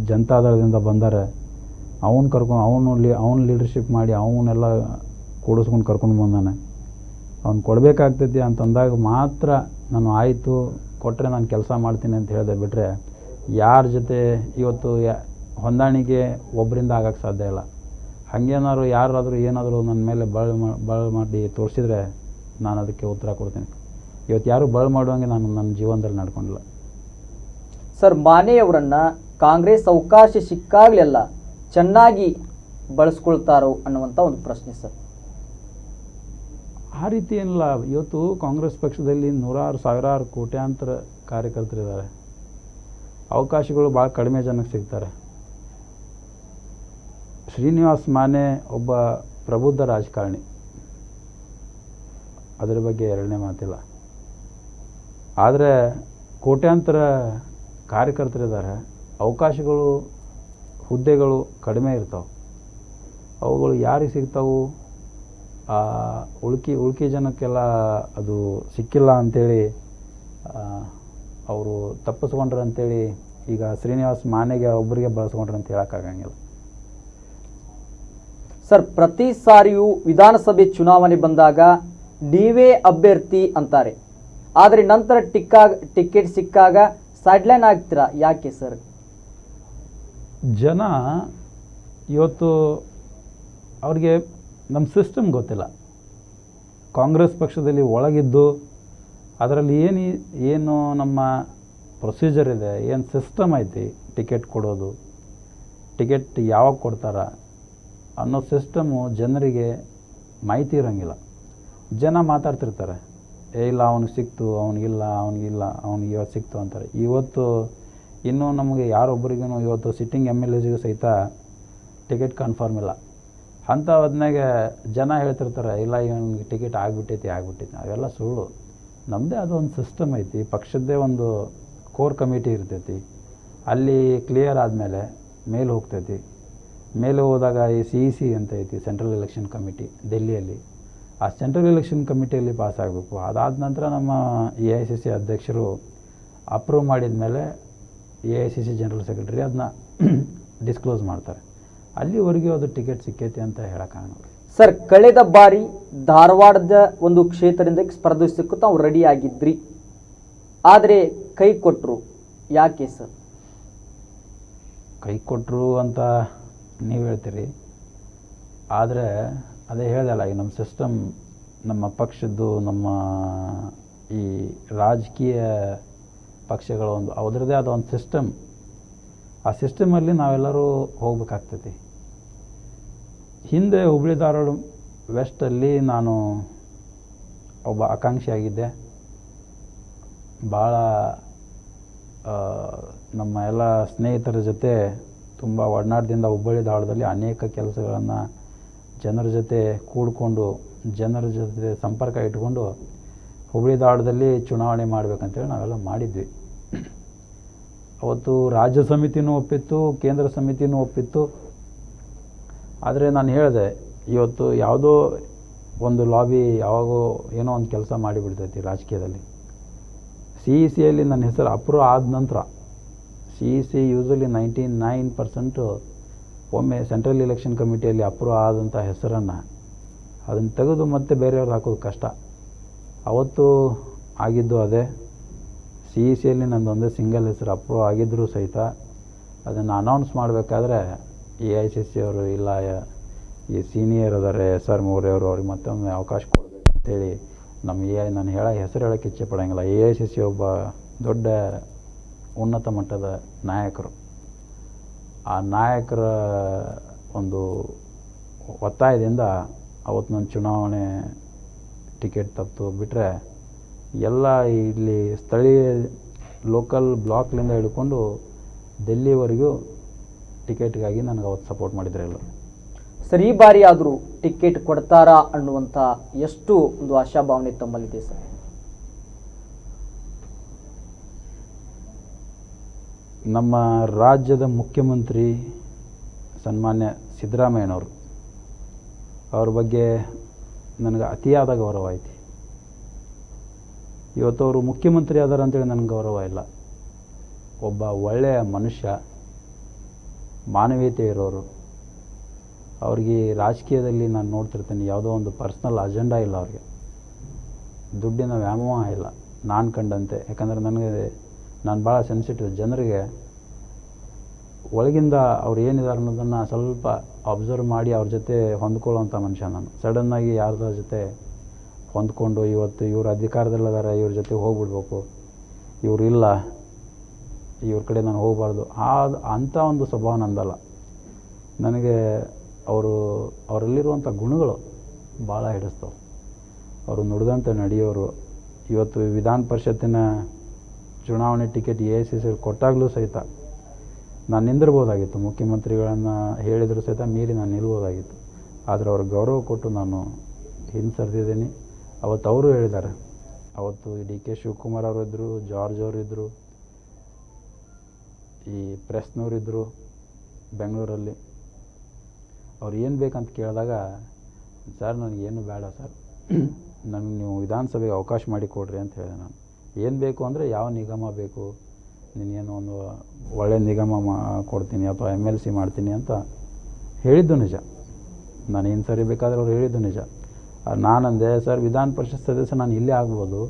Speaker 2: ಜನತಾದಳದಿಂದ ಬಂದರೆ ಅವನು ಲೀಡರ್ಶಿಪ್ ಮಾಡಿ ಅವನ್ನೆಲ್ಲ ಕೂಡಿಸ್ಕೊಂಡು ಕರ್ಕೊಂಡು ಬಂದಾನೆ, ಅವ್ನು ಕೊಡಬೇಕಾಗ್ತೈತಿ ಅಂತಂದಾಗ ಮಾತ್ರ ನಾನು ಆಯಿತು ಕೊಟ್ಟರೆ ನಾನು ಕೆಲಸ ಮಾಡ್ತೀನಿ ಅಂತ ಹೇಳಿದೆ. ಬಿಟ್ಟರೆ ಯಾರ ಜೊತೆ ಇವತ್ತು ಹೊಂದಾಣಿಕೆ ಒಬ್ಬರಿಂದ ಆಗೋಕ್ಕೆ ಸಾಧ್ಯ ಇಲ್ಲ. ಹಾಗೇನಾದ್ರು ಯಾರಾದರೂ ಏನಾದರೂ ನನ್ನ ಮೇಲೆ ಬಳ್ ಮಾಡಿ ತೋರಿಸಿದ್ರೆ ನಾನು ಅದಕ್ಕೆ ಉತ್ತರ ಕೊಡ್ತೀನಿ. ಇವತ್ತು ಯಾರು ಬಳ್ ಮಾಡುವಂಗೆ ನಾನು ನನ್ನ ಜೀವನದಲ್ಲಿ ನಡ್ಕೊಂಡಿಲ್ಲ.
Speaker 1: ಸರ್, ಮಾನೆಯವರನ್ನು ಕಾಂಗ್ರೆಸ್ ಅವಕಾಶ ಸಿಕ್ಕಾಗಲೆಲ್ಲ ಚೆನ್ನಾಗಿ ಬಳಸ್ಕೊಳ್ತಾರೋ ಅನ್ನುವಂಥ ಒಂದು ಪ್ರಶ್ನೆ ಸರ್.
Speaker 2: ಆ ರೀತಿ ಏನಿಲ್ಲ. ಇವತ್ತು ಕಾಂಗ್ರೆಸ್ ಪಕ್ಷದಲ್ಲಿ 100,000 ಕೋಟ್ಯಾಂತರ ಕಾರ್ಯಕರ್ತರಿದ್ದಾರೆ. ಅವಕಾಶಗಳು ಭಾಳ ಕಡಿಮೆ ಜನಕ್ಕೆ ಸಿಗ್ತಾರೆ. ಶ್ರೀನಿವಾಸ್ ಮಾನೆ ಒಬ್ಬ ಪ್ರಬುದ್ಧ ರಾಜಕಾರಣಿ, ಅದರ ಬಗ್ಗೆ ಎರಡನೇ ಮಾತಿಲ್ಲ. ಆದರೆ ಕೋಟ್ಯಾಂತರ ಕಾರ್ಯಕರ್ತರಿದ್ದಾರೆ, ಅವಕಾಶಗಳು ಹುದ್ದೆಗಳು ಕಡಿಮೆ ಇರ್ತಾವೆ. ಅವುಗಳು ಯಾರಿಗೆ ಸಿಗ್ತಾವು? ಉಳ್ಕಿ ಜನಕ್ಕೆಲ್ಲ ಅದು ಸಿಕ್ಕಿಲ್ಲ ಅಂಥೇಳಿ ಅವರು ತಪ್ಪಿಸ್ಕೊಂಡ್ರು ಅಂತೇಳಿ ಈಗ ಶ್ರೀನಿವಾಸ್ ಮಾನೆಗೆ ಒಬ್ಬರಿಗೆ ಬಳಸ್ಕೊಂಡ್ರು ಅಂತ ಹೇಳೋಕ್ಕಾಗಂಗಿಲ್ಲ.
Speaker 1: ಸರ್, ಪ್ರತಿ ಸಾರಿಯೂ ವಿಧಾನಸಭೆ ಚುನಾವಣೆ ಬಂದಾಗ ನೀವೇ ಅಭ್ಯರ್ಥಿ ಅಂತಾರೆ, ಆದರೆ ನಂತರ ಟಿಕೆಟ್ ಸಿಕ್ಕಾಗ ಸೈಡ್ಲೈನ್ ಆಗ್ತೀರಾ, ಯಾಕೆ ಸರ್?
Speaker 2: ಜನ ಇವತ್ತು ಅವ್ರಿಗೆ ನಮ್ಮ ಸಿಸ್ಟಮ್ ಗೊತ್ತಿಲ್ಲ. ಕಾಂಗ್ರೆಸ್ ಪಕ್ಷದಲ್ಲಿ ಒಳಗಿದ್ದು ಅದರಲ್ಲಿ ಏನು ನಮ್ಮ ಪ್ರೊಸೀಜರ್ ಇದೆ, ಏನು ಸಿಸ್ಟಮ್ ಐತಿ, ಟಿಕೆಟ್ ಕೊಡೋದು, ಟಿಕೆಟ್ ಯಾವಾಗ ಕೊಡ್ತಾರ ಅನ್ನೋ ಸಿಸ್ಟಮು ಜನರಿಗೆ ಮಾಹಿತಿ ಇರೋಂಗಿಲ್ಲ. ಜನ ಮಾತಾಡ್ತಿರ್ತಾರೆ, ಇಲ್ಲ ಅವನಿಗೆ ಸಿಕ್ತು, ಅವನಿಗಿಲ್ಲ ಅವನಿಗೆ ಇವತ್ತು ಸಿಕ್ತು ಅಂತಾರೆ. ಇವತ್ತು ಇನ್ನೂ ನಮಗೆ ಯಾರೊಬ್ಬರಿಗೂ ಇವತ್ತು ಸಿಟ್ಟಿಂಗ್ MLAಸಿಗೂ ಸಹಿತ ಟಿಕೆಟ್ ಕನ್ಫರ್ಮ್ ಇಲ್ಲ. ಅಂಥ ಹೊತ್ನಾಗ ಜನ ಹೇಳ್ತಿರ್ತಾರೆ, ಇಲ್ಲ ಇವನಿಗೆ ಟಿಕೆಟ್ ಆಗಿಬಿಟ್ಟೈತಿ. ಅವೆಲ್ಲ ಸುಳ್ಳು. ನಮ್ಮದೇ ಅದೊಂದು ಸಿಸ್ಟಮ್ ಐತಿ, ಪಕ್ಷದ್ದೇ ಒಂದು ಕೋರ್ ಕಮಿಟಿ ಇರ್ತೈತಿ. ಅಲ್ಲಿ ಕ್ಲಿಯರ್ ಆದಮೇಲೆ ಮೇಲೆ ಹೋಗ್ತೈತಿ. ಮೇಲೆ ಹೋದಾಗ ಈ CEC ಅಂತ ಐತಿ, ಸೆಂಟ್ರಲ್ ಎಲೆಕ್ಷನ್ ಕಮಿಟಿ ಡೆಲ್ಲಿಯಲ್ಲಿ. ಆ ಸೆಂಟ್ರಲ್ ಎಲೆಕ್ಷನ್ ಕಮಿಟಿಯಲ್ಲಿ ಪಾಸ್ ಆಗಬೇಕು. ಅದಾದ ನಂತರ ನಮ್ಮ AICC ಅಧ್ಯಕ್ಷರು ಅಪ್ರೂವ್ ಮಾಡಿದ ಮೇಲೆ AICC ಜನರಲ್ ಸೆಕ್ರೆಟರಿ ಅದನ್ನ ಡಿಸ್ಕ್ಲೋಸ್ ಮಾಡ್ತಾರೆ. ಅಲ್ಲಿವರೆಗೂ ಅದು ಟಿಕೆಟ್ ಸಿಕ್ಕೈತಿ ಅಂತ ಹೇಳೋಕ್ಕಾಗಲ್ಲ.
Speaker 1: ಸರ್, ಕಳೆದ ಬಾರಿ ಧಾರವಾಡದ ಒಂದು ಕ್ಷೇತ್ರದಿಂದ ಸ್ಪರ್ಧಿಸಕ್ಕೂ ತಾವು ರೆಡಿ ಆಗಿದ್ರಿ, ಆದರೆ ಕೈ ಕೊಟ್ಟರು, ಯಾಕೆ ಸರ್?
Speaker 2: ಕೈ ಕೊಟ್ಟರು ಅಂತ ನೀವು ಹೇಳ್ತೀರಿ. ಆದರೆ ಅದೇ ಹೇಳ್ದಲ್ಲ, ಈಗ ನಮ್ಮ ಸಿಸ್ಟಮ್, ನಮ್ಮ ಪಕ್ಷದ್ದು, ನಮ್ಮ ಈ ರಾಜಕೀಯ ಪಕ್ಷಗಳ ಒಂದು ಅದರದ್ದೇ ಆದ ಒಂದು ಸಿಸ್ಟಮ್, ಆ ಸಿಸ್ಟಮಲ್ಲಿ ನಾವೆಲ್ಲರೂ ಹೋಗ್ಬೇಕಾಗ್ತೈತಿ. ಹಿಂದೆ ಹುಬ್ಳಿ ಧಾರವಾಡ ವೆಸ್ಟಲ್ಲಿ ನಾನು ಒಬ್ಬ ಆಕಾಂಕ್ಷಿಯಾಗಿದ್ದೆ. ಭಾಳ ನಮ್ಮ ಎಲ್ಲ ಸ್ನೇಹಿತರ ಜೊತೆ ತುಂಬ ಒಡನಾಟದಿಂದ ಹುಬ್ಬಳ್ಳಿ ಧಾರವಾಡದಲ್ಲಿ ಅನೇಕ ಕೆಲಸಗಳನ್ನು ಜನರ ಜೊತೆ ಕೂಡಿಕೊಂಡು, ಜನರ ಜೊತೆ ಸಂಪರ್ಕ ಇಟ್ಕೊಂಡು ಹುಬ್ಬಳ್ಳಿ ಧಾರವಾಡದಲ್ಲಿ ಚುನಾವಣೆ ಮಾಡಬೇಕಂತೇಳಿ ನಾವೆಲ್ಲ ಮಾಡಿದ್ವಿ. ಅವತ್ತು ರಾಜ್ಯ ಸಮಿತಿನೂ ಒಪ್ಪಿತ್ತು, ಕೇಂದ್ರ ಸಮಿತಿನೂ ಒಪ್ಪಿತ್ತು. ಆದರೆ ನಾನು ಹೇಳಿದೆ, ಇವತ್ತು ಯಾವುದೋ ಒಂದು ಲಾಬಿ ಯಾವಾಗೋ ಏನೋ ಒಂದು ಕೆಲಸ ಮಾಡಿಬಿಡ್ತೈತಿ ರಾಜಕೀಯದಲ್ಲಿ. CECಯಲ್ಲಿ ನನ್ನ ಹೆಸರು ಅಪ್ರೂವ್ ಆದ ನಂತರ, CEC ಯೂಸಲಿ 99% ಒಮ್ಮೆ ಸೆಂಟ್ರಲ್ ಎಲೆಕ್ಷನ್ ಕಮಿಟಿಯಲ್ಲಿ ಅಪ್ರೂವ್ ಆದಂಥ ಹೆಸರನ್ನು ಅದನ್ನು ತೆಗೆದು ಮತ್ತೆ ಬೇರೆಯವ್ರು ಹಾಕೋದು ಕಷ್ಟ. ಅವತ್ತು ಆಗಿದ್ದು ಅದೇ. CECಯಲ್ಲಿ ನಂದೊಂದೇ ಸಿಂಗಲ್ ಹೆಸರು ಅಪ್ರೂವ್ ಆಗಿದ್ದರೂ ಸಹಿತ ಅದನ್ನು ಅನೌನ್ಸ್ ಮಾಡಬೇಕಾದ್ರೆ AICC ಅವರು ಇಲ್ಲ, ಈ ಸೀನಿಯರ್ ಅದಾರೆ SR ಮೌರ್ಯ ಅವರು, ಅವ್ರಿಗೆ ಮತ್ತೊಮ್ಮೆ ಅವಕಾಶ ಕೊಡಬೇಕು ಅಂತೇಳಿ ನಾನು ಹೆಸರು ಹೇಳೋಕ್ಕೆ ಇಚ್ಛೆ ಪಡೋಂಗಿಲ್ಲ. AICC ಒಬ್ಬ ದೊಡ್ಡ ಉನ್ನತ ಮಟ್ಟದ ನಾಯಕರು. ಆ ನಾಯಕರ ಒಂದು ಒತ್ತಾಯದಿಂದ ಅವತ್ತು ನನ್ನ ಚುನಾವಣೆ ಟಿಕೆಟ್ ತಪ್ಪಿತು. ಬಿಟ್ಟರೆ ಎಲ್ಲ ಇಲ್ಲಿ ಸ್ಥಳೀಯ ಲೋಕಲ್ ಬ್ಲಾಕ್ಲಿಂದ ಹಿಡ್ಕೊಂಡು ಡೆಲ್ಲಿವರೆಗೂ ಟಿಕೆಟ್ಗಾಗಿ ನನಗೆ ಅವತ್ತು ಸಪೋರ್ಟ್ ಮಾಡಿದ್ರಲ್ಲ.
Speaker 1: ಸರ್, ಈ ಬಾರಿ ಆದರೂ ಟಿಕೆಟ್ ಕೊಡ್ತಾರಾ ಅನ್ನುವಂಥ ಎಷ್ಟು ಒಂದು ಆಶಾಭಾವನೆ ತಮ್ಮಲ್ಲಿದೆ ಸರ್?
Speaker 2: ನಮ್ಮ ರಾಜ್ಯದ ಮುಖ್ಯಮಂತ್ರಿ ಸನ್ಮಾನ್ಯ ಸಿದ್ದರಾಮಯ್ಯನವರು, ಅವ್ರ ಬಗ್ಗೆ ನನಗೆ ಅತಿಯಾದ ಗೌರವ ಐತಿ. ಇವತ್ತು ಅವರು ಮುಖ್ಯಮಂತ್ರಿ ಆದಾರ ಅಂತೇಳಿ ನನಗೆ ಗೌರವ ಇಲ್ಲ. ಒಬ್ಬ ಒಳ್ಳೆಯ ಮನುಷ್ಯ, ಮಾನವೀಯತೆ ಇರೋರು. ಅವ್ರಿಗೆ ರಾಜಕೀಯದಲ್ಲಿ ನಾನು ನೋಡ್ತಿರ್ತೀನಿ, ಯಾವುದೋ ಒಂದು ಪರ್ಸ್ನಲ್ ಅಜೆಂಡಾ ಇಲ್ಲ ಅವ್ರಿಗೆ, ದುಡ್ಡಿನ ವ್ಯಾಮೋಹ ಇಲ್ಲ ನಾನು ಕಂಡಂತೆ. ಯಾಕಂದರೆ ನಾನು ಭಾಳ ಸೆನ್ಸಿಟಿವ್. ಜನರಿಗೆ ಒಳಗಿಂದ ಅವ್ರು ಏನಿದ್ದಾರೆ ಅನ್ನೋದನ್ನು ಸ್ವಲ್ಪ ಅಬ್ಸರ್ವ್ ಮಾಡಿ ಅವ್ರ ಜೊತೆ ಹೊಂದ್ಕೊಳ್ಳೋವಂಥ ಮನುಷ್ಯ ನಾನು. ಸಡನ್ನಾಗಿ ಯಾರ್ದಾರ ಜೊತೆ ಹೊಂದ್ಕೊಂಡು ಇವತ್ತು ಇವರು ಅಧಿಕಾರದಲ್ಲಿದ್ದಾರೆ, ಇವ್ರ ಜೊತೆ ಹೋಗ್ಬಿಡ್ಬೇಕು, ಇವರು ಇಲ್ಲ, ಇವ್ರ ಕಡೆ ನಾನು ಹೋಗಬಾರ್ದು, ಅಂಥ ಒಂದು ಸ್ವಭಾವ ನಂದಲ್ಲ. ನನಗೆ ಅವರಲ್ಲಿರುವಂಥ ಗುಣಗಳು ಭಾಳ ಹಿಡಿಸ್ತವೆ. ಅವರು ನುಡಿದಂತೆ ನಡೆಯೋರು. ಇವತ್ತು ವಿಧಾನ ಪರಿಷತ್ತಿನ ಚುನಾವಣೆ ಟಿಕೆಟ್ AICC ಕೊಟ್ಟಾಗಲೂ ಸಹಿತ ನಾನು ನಿಂದಿರ್ಬೋದಾಗಿತ್ತು. ಮುಖ್ಯಮಂತ್ರಿಗಳನ್ನು ಹೇಳಿದರೂ ಸಹಿತ ಮೀರಿ ನಾನು ನಿಲ್ಬೋದಾಗಿತ್ತು. ಆದರೆ ಅವ್ರಿಗೆ ಗೌರವ ಕೊಟ್ಟು ನಾನು ಹಿಂಸರಿದಿದ್ದೀನಿ. ಅವತ್ತು ಅವರು ಹೇಳಿದ್ದಾರೆ. ಅವತ್ತು DK ಶಿವಕುಮಾರ್ ಅವರಿದ್ದರು, ಜಾರ್ಜ್ ಅವರಿದ್ದರು, ಈ ಪ್ರೆಸ್ನವರಿದ್ದರು ಬೆಂಗಳೂರಲ್ಲಿ. ಅವ್ರು ಏನು ಬೇಕಂತ ಕೇಳಿದಾಗ, ಸರ್ ನನಗೇನು ಬೇಡ ಸರ್, ನನಗೆ ನೀವು ವಿಧಾನಸಭೆಗೆ ಅವಕಾಶ ಮಾಡಿಕೊಡ್ರಿ ಅಂತ ಹೇಳಿದೆ. ನಾನು ಏನು ಬೇಕು ಅಂದರೆ ಯಾವ ನಿಗಮ ಬೇಕು, ನೀನೇನು ಒಂದು ಒಳ್ಳೆಯ ನಿಗಮ ಕೊಡ್ತೀನಿ ಅಥವಾ MLC ಮಾಡ್ತೀನಿ ಅಂತ ಹೇಳಿದ್ದು ನಿಜ. ನಾನು ಏನು ಸರಿ ಬೇಕಾದ್ರೆ ಅವ್ರು ಹೇಳಿದ್ದು ನಿಜ. ನಾನಂದೆ, ಸರ್ ವಿಧಾನ ಪರಿಷತ್ ಸದಸ್ಯ ನಾನು ಇಲ್ಲೇ ಆಗ್ಬೋದು,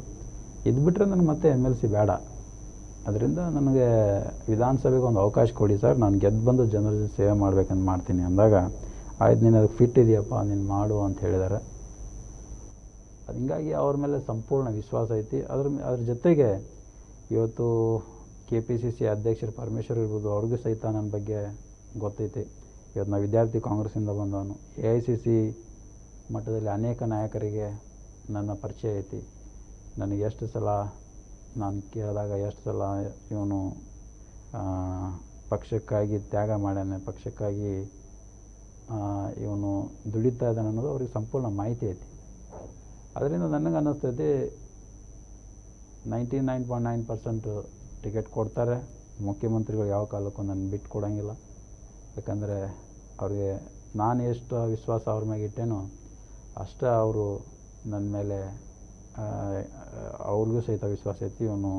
Speaker 2: ಇದು ಬಿಟ್ಟರೆ ನನಗೆ ಮತ್ತೆ MLC ಬೇಡ, ಅದರಿಂದ ನನಗೆ ವಿಧಾನಸಭೆಗೆ ಒಂದು ಅವಕಾಶ ಕೊಡಿ ಸರ್, ನಾನು ಗೆದ್ದು ಬಂದು ಜನರ ಜೊತೆ ಸೇವೆ ಮಾಡ್ಬೇಕಂತ ಮಾಡ್ತೀನಿ ಅಂದಾಗ, ಆಯ್ತು ನೀನು ಅದಕ್ಕೆ ಫಿಟ್ ಇದೆಯಪ್ಪ, ನೀನು ಮಾಡು ಅಂತ ಹೇಳಿದ್ದಾರೆ. ಅದು ಹಿಂಗಾಗಿ ಅವ್ರ ಮೇಲೆ ಸಂಪೂರ್ಣ ವಿಶ್ವಾಸ ಐತಿ. ಅದ್ರ ಜೊತೆಗೆ ಇವತ್ತು KPCC ಅಧ್ಯಕ್ಷರು ಪರಮೇಶ್ವರ್ ಇರ್ಬೋದು, ಅವ್ರಿಗೂ ಸಹಿತ ನನ್ನ ಬಗ್ಗೆ ಗೊತ್ತೈತಿ. ಇವತ್ತು ನಾವು ವಿದ್ಯಾರ್ಥಿ ಕಾಂಗ್ರೆಸ್ಸಿಂದ ಬಂದವನು. AICC ಮಟ್ಟದಲ್ಲಿ ಅನೇಕ ನಾಯಕರಿಗೆ ನನ್ನ ಪರಿಚಯ ಐತಿ. ನನಗೆ ಎಷ್ಟು ಸಲ ನಾನು ಕೇಳಿದಾಗ ಎಷ್ಟು ಸಲ ಇವನು ಪಕ್ಷಕ್ಕಾಗಿ ತ್ಯಾಗ ಮಾಡ್ಯಾನೆ, ಪಕ್ಷಕ್ಕಾಗಿ ಇವನು ದುಡಿತಾ ಇದ್ದಾನೆ ಅನ್ನೋದು ಅವ್ರಿಗೆ ಸಂಪೂರ್ಣ ಮಾಹಿತಿ ಐತಿ. ಅದರಿಂದ ನನಗೆ ಅನ್ನಿಸ್ತೈತಿ 99.9% ಟಿಕೆಟ್ ಕೊಡ್ತಾರೆ. ಮುಖ್ಯಮಂತ್ರಿಗಳು ಯಾವ ಕಾಲಕ್ಕೂ ನನ್ನ ಬಿಟ್ಟು ಕೊಡೋಂಗಿಲ್ಲ. ಯಾಕಂದರೆ ಅವ್ರಿಗೆ ನಾನು ಎಷ್ಟು ವಿಶ್ವಾಸ ಅವ್ರ ಮೇಲೆ ಇಟ್ಟೇನೋ ಅಷ್ಟೇ ಅವರು ನನ್ನ ಮೇಲೆ ಅವ್ರಿಗೂ ಸಹಿತ ವಿಶ್ವಾಸ ಐತಿ. ಇವನು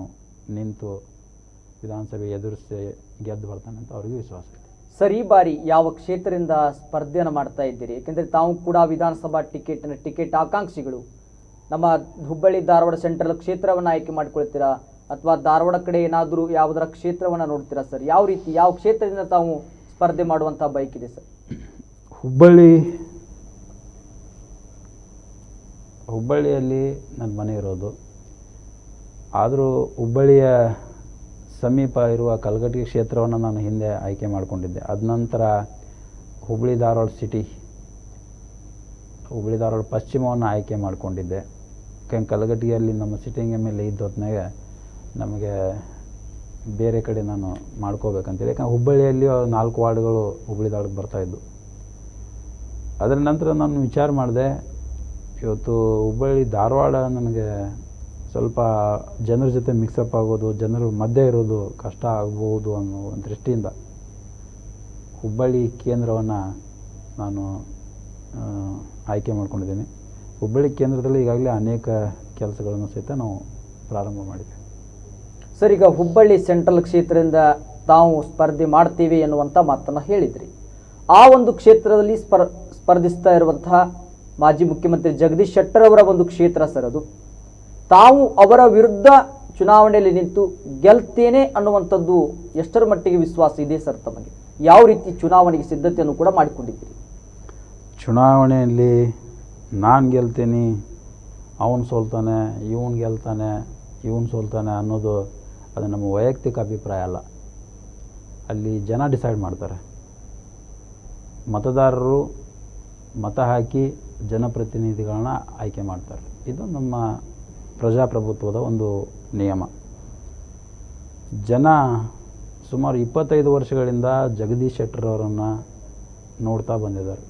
Speaker 2: ನಿಂತು ವಿಧಾನಸಭೆ ಎದುರಿಸಿ ಗೆದ್ದು ಬರ್ತಾನೆ ಅಂತ ಅವ್ರಿಗೂ ವಿಶ್ವಾಸ ಐತಿ.
Speaker 1: ಸರ್, ಈ ಬಾರಿ ಯಾವ ಕ್ಷೇತ್ರದಿಂದ ಸ್ಪರ್ಧೆಯನ್ನು ಮಾಡ್ತಾ ಇದ್ದೀರಿ? ಯಾಕೆಂದರೆ ತಾವು ಕೂಡ ವಿಧಾನಸಭಾ ಟಿಕೆಟ್ ಆಕಾಂಕ್ಷಿಗಳು. ನಮ್ಮ ಹುಬ್ಬಳ್ಳಿ ಧಾರವಾಡ ಸೆಂಟ್ರಲ್ ಕ್ಷೇತ್ರವನ್ನು ಆಯ್ಕೆ ಮಾಡಿಕೊಳ್ತೀರಾ ಅಥವಾ ಧಾರವಾಡ ಕಡೆ ಏನಾದರೂ ಯಾವುದರ ಕ್ಷೇತ್ರವನ್ನು ನೋಡ್ತೀರಾ ಸರ್? ಯಾವ ಕ್ಷೇತ್ರದಿಂದ ತಾವು ಸ್ಪರ್ಧೆ ಮಾಡುವಂಥ ಬೈಕ್ ಇದೆ ಸರ್?
Speaker 2: ಹುಬ್ಬಳ್ಳಿಯಲ್ಲಿ ನನ್ನ ಮನೆ ಇರೋದು. ಆದರೂ ಹುಬ್ಬಳ್ಳಿಯ ಸಮೀಪ ಇರುವ ಕಲಘಟಗಿ ಕ್ಷೇತ್ರವನ್ನು ನಾನು ಹಿಂದೆ ಆಯ್ಕೆ ಮಾಡಿಕೊಂಡಿದ್ದೆ. ಅದ ನಂತರ ಹುಬ್ಬಳ್ಳಿ ಧಾರವಾಡ ಪಶ್ಚಿಮವನ್ನು ಆಯ್ಕೆ ಮಾಡಿಕೊಂಡಿದ್ದೆ. ಕಲಘಟಗಿಯಲ್ಲಿ ನಮ್ಮ ಸಿಟ್ಟಿಂಗ್ ಎಮ್.ಎಲ್.ಎ ಇದ್ದ ಹೊತ್ತಿನಾಗ ನಮಗೆ ಬೇರೆ ಕಡೆ ನಾನು ಮಾಡ್ಕೋಬೇಕಂತೇಳಿ, ಯಾಕಂದ್ರೆ ಹುಬ್ಬಳ್ಳಿಯಲ್ಲಿ 4 ವಾರ್ಡ್ಗಳು ಹುಬ್ಬಳ್ಳಿ ಧಾರವಾಡಕ್ಕೆ ಬರ್ತಾಯಿದ್ದು. ಅದರ ನಂತರ ನಾನು ವಿಚಾರ ಮಾಡಿದೆ, ಇವತ್ತು ಹುಬ್ಬಳ್ಳಿ ಧಾರವಾಡ ನನಗೆ ಸ್ವಲ್ಪ ಜನರ ಜೊತೆ ಮಿಕ್ಸಪ್ ಆಗೋದು, ಜನರ ಮಧ್ಯೆ ಇರೋದು ಕಷ್ಟ ಆಗ್ಬೋದು ಅನ್ನೋ ಒಂದು ದೃಷ್ಟಿಯಿಂದ ಹುಬ್ಬಳ್ಳಿ ಕೇಂದ್ರವನ್ನು ನಾನು ಆಯ್ಕೆ ಮಾಡ್ಕೊಂಡಿದ್ದೀನಿ. ಹುಬ್ಬಳ್ಳಿ ಕೇಂದ್ರದಲ್ಲಿ ಈಗಾಗಲೇ ಅನೇಕ ಕೆಲಸಗಳನ್ನು ಸಹಿತ ನಾವು ಪ್ರಾರಂಭ ಮಾಡಿದ್ದೇವೆ.
Speaker 1: ಸರ್, ಈಗ ಹುಬ್ಬಳ್ಳಿ ಸೆಂಟ್ರಲ್ ಕ್ಷೇತ್ರದಿಂದ ತಾವು ಸ್ಪರ್ಧೆ ಮಾಡ್ತೀವಿ ಎನ್ನುವಂಥ ಮಾತನ್ನು ಹೇಳಿದ್ರಿ. ಆ ಒಂದು ಕ್ಷೇತ್ರದಲ್ಲಿ ಸ್ಪರ್ಧಿಸ್ತಾ ಇರುವಂತಹ ಮಾಜಿ ಮುಖ್ಯಮಂತ್ರಿ ಜಗದೀಶ್ ಶೆಟ್ಟರ್ ಅವರ ಒಂದು ಕ್ಷೇತ್ರ ಸರ್ ಅದು. ತಾವು ಅವರ ವಿರುದ್ಧ ಚುನಾವಣೆಯಲ್ಲಿ ನಿಂತು ಗೆಲ್ತೇನೆ ಅನ್ನುವಂಥದ್ದು ಎಷ್ಟರ ಮಟ್ಟಿಗೆ ವಿಶ್ವಾಸ ಇದೆ ಸರ್ ತಮಗೆ? ಯಾವ ರೀತಿ ಚುನಾವಣೆಗೆ ಸಿದ್ಧತೆಯನ್ನು ಕೂಡ ಮಾಡಿಕೊಂಡಿದ್ದೀರಿ?
Speaker 2: ಚುನಾವಣೆಯಲ್ಲಿ ನಾನು ಗೆಲ್ತೀನಿ, ಅವನು ಸೋಲ್ತಾನೆ, ಇವನು ಗೆಲ್ತಾನೆ, ಇವನು ಸೋಲ್ತಾನೆ ಅನ್ನೋದು ಅದು ನಮ್ಮ ವೈಯಕ್ತಿಕ ಅಭಿಪ್ರಾಯ ಅಲ್ಲ. ಅಲ್ಲಿ ಜನ ಡಿಸೈಡ್ ಮಾಡ್ತಾರೆ. ಮತದಾರರು ಮತ ಹಾಕಿ ಜನಪ್ರತಿನಿಧಿಗಳನ್ನ ಆಯ್ಕೆ ಮಾಡ್ತಾರೆ. ಇದು ನಮ್ಮ ಪ್ರಜಾಪ್ರಭುತ್ವದ ಒಂದು ನಿಯಮ. ಜನ ಸುಮಾರು 25 ವರ್ಷಗಳಿಂದ ಜಗದೀಶ್ ಶೆಟ್ಟರ್ ಅವರನ್ನು ನೋಡ್ತಾ ಬಂದಿದ್ದಾರೆ.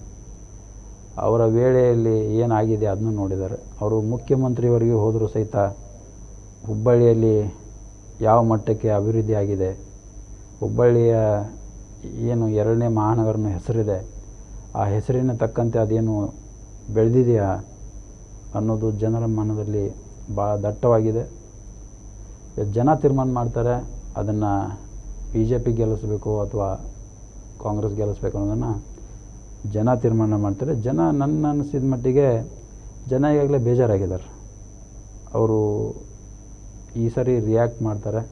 Speaker 2: ಅವರ ವೇಳೆಯಲ್ಲಿ ಏನಾಗಿದೆ ಅದನ್ನು ನೋಡಿದ್ದಾರೆ. ಅವರು ಮುಖ್ಯಮಂತ್ರಿಯವರಿಗೆ ಹೋದರೂ ಸಹಿತ ಹುಬ್ಬಳ್ಳಿಯಲ್ಲಿ ಯಾವ ಮಟ್ಟಕ್ಕೆ ಅಭಿವೃದ್ಧಿ ಆಗಿದೆ, ಹುಬ್ಬಳ್ಳಿಯ ಏನು 2ನೇ ಮಹಾನಗರನ ಹೆಸರಿದೆ, ಆ ಹೆಸರಿನ ತಕ್ಕಂತೆ ಅದೇನು ಬೆಳೆದಿದೆಯಾ ಅನ್ನೋದು ಜನರ ಮನದಲ್ಲಿ ಭಾಳ ದಟ್ಟವಾಗಿದೆ. ಜನ ತೀರ್ಮಾನ ಮಾಡ್ತಾರೆ ಅದನ್ನು BJP ಗೆಲ್ಲಿಸಬೇಕು ಅಥವಾ ಕಾಂಗ್ರೆಸ್ ಗೆಲ್ಲಿಸ್ಬೇಕು ಅನ್ನೋದನ್ನು ಜನ ತೀರ್ಮಾನ ಮಾಡ್ತಾರೆ. ಜನ ನನ್ನ ಅನಿಸಿದ ಮಟ್ಟಿಗೆ ಜನ ಈಗಾಗಲೇ ಬೇಜಾರಾಗಿದ್ದಾರೆ. ಅವರು ಈ ಸರಿ ರಿಯಾಕ್ಟ್ ಮಾಡ್ತಾರೆ.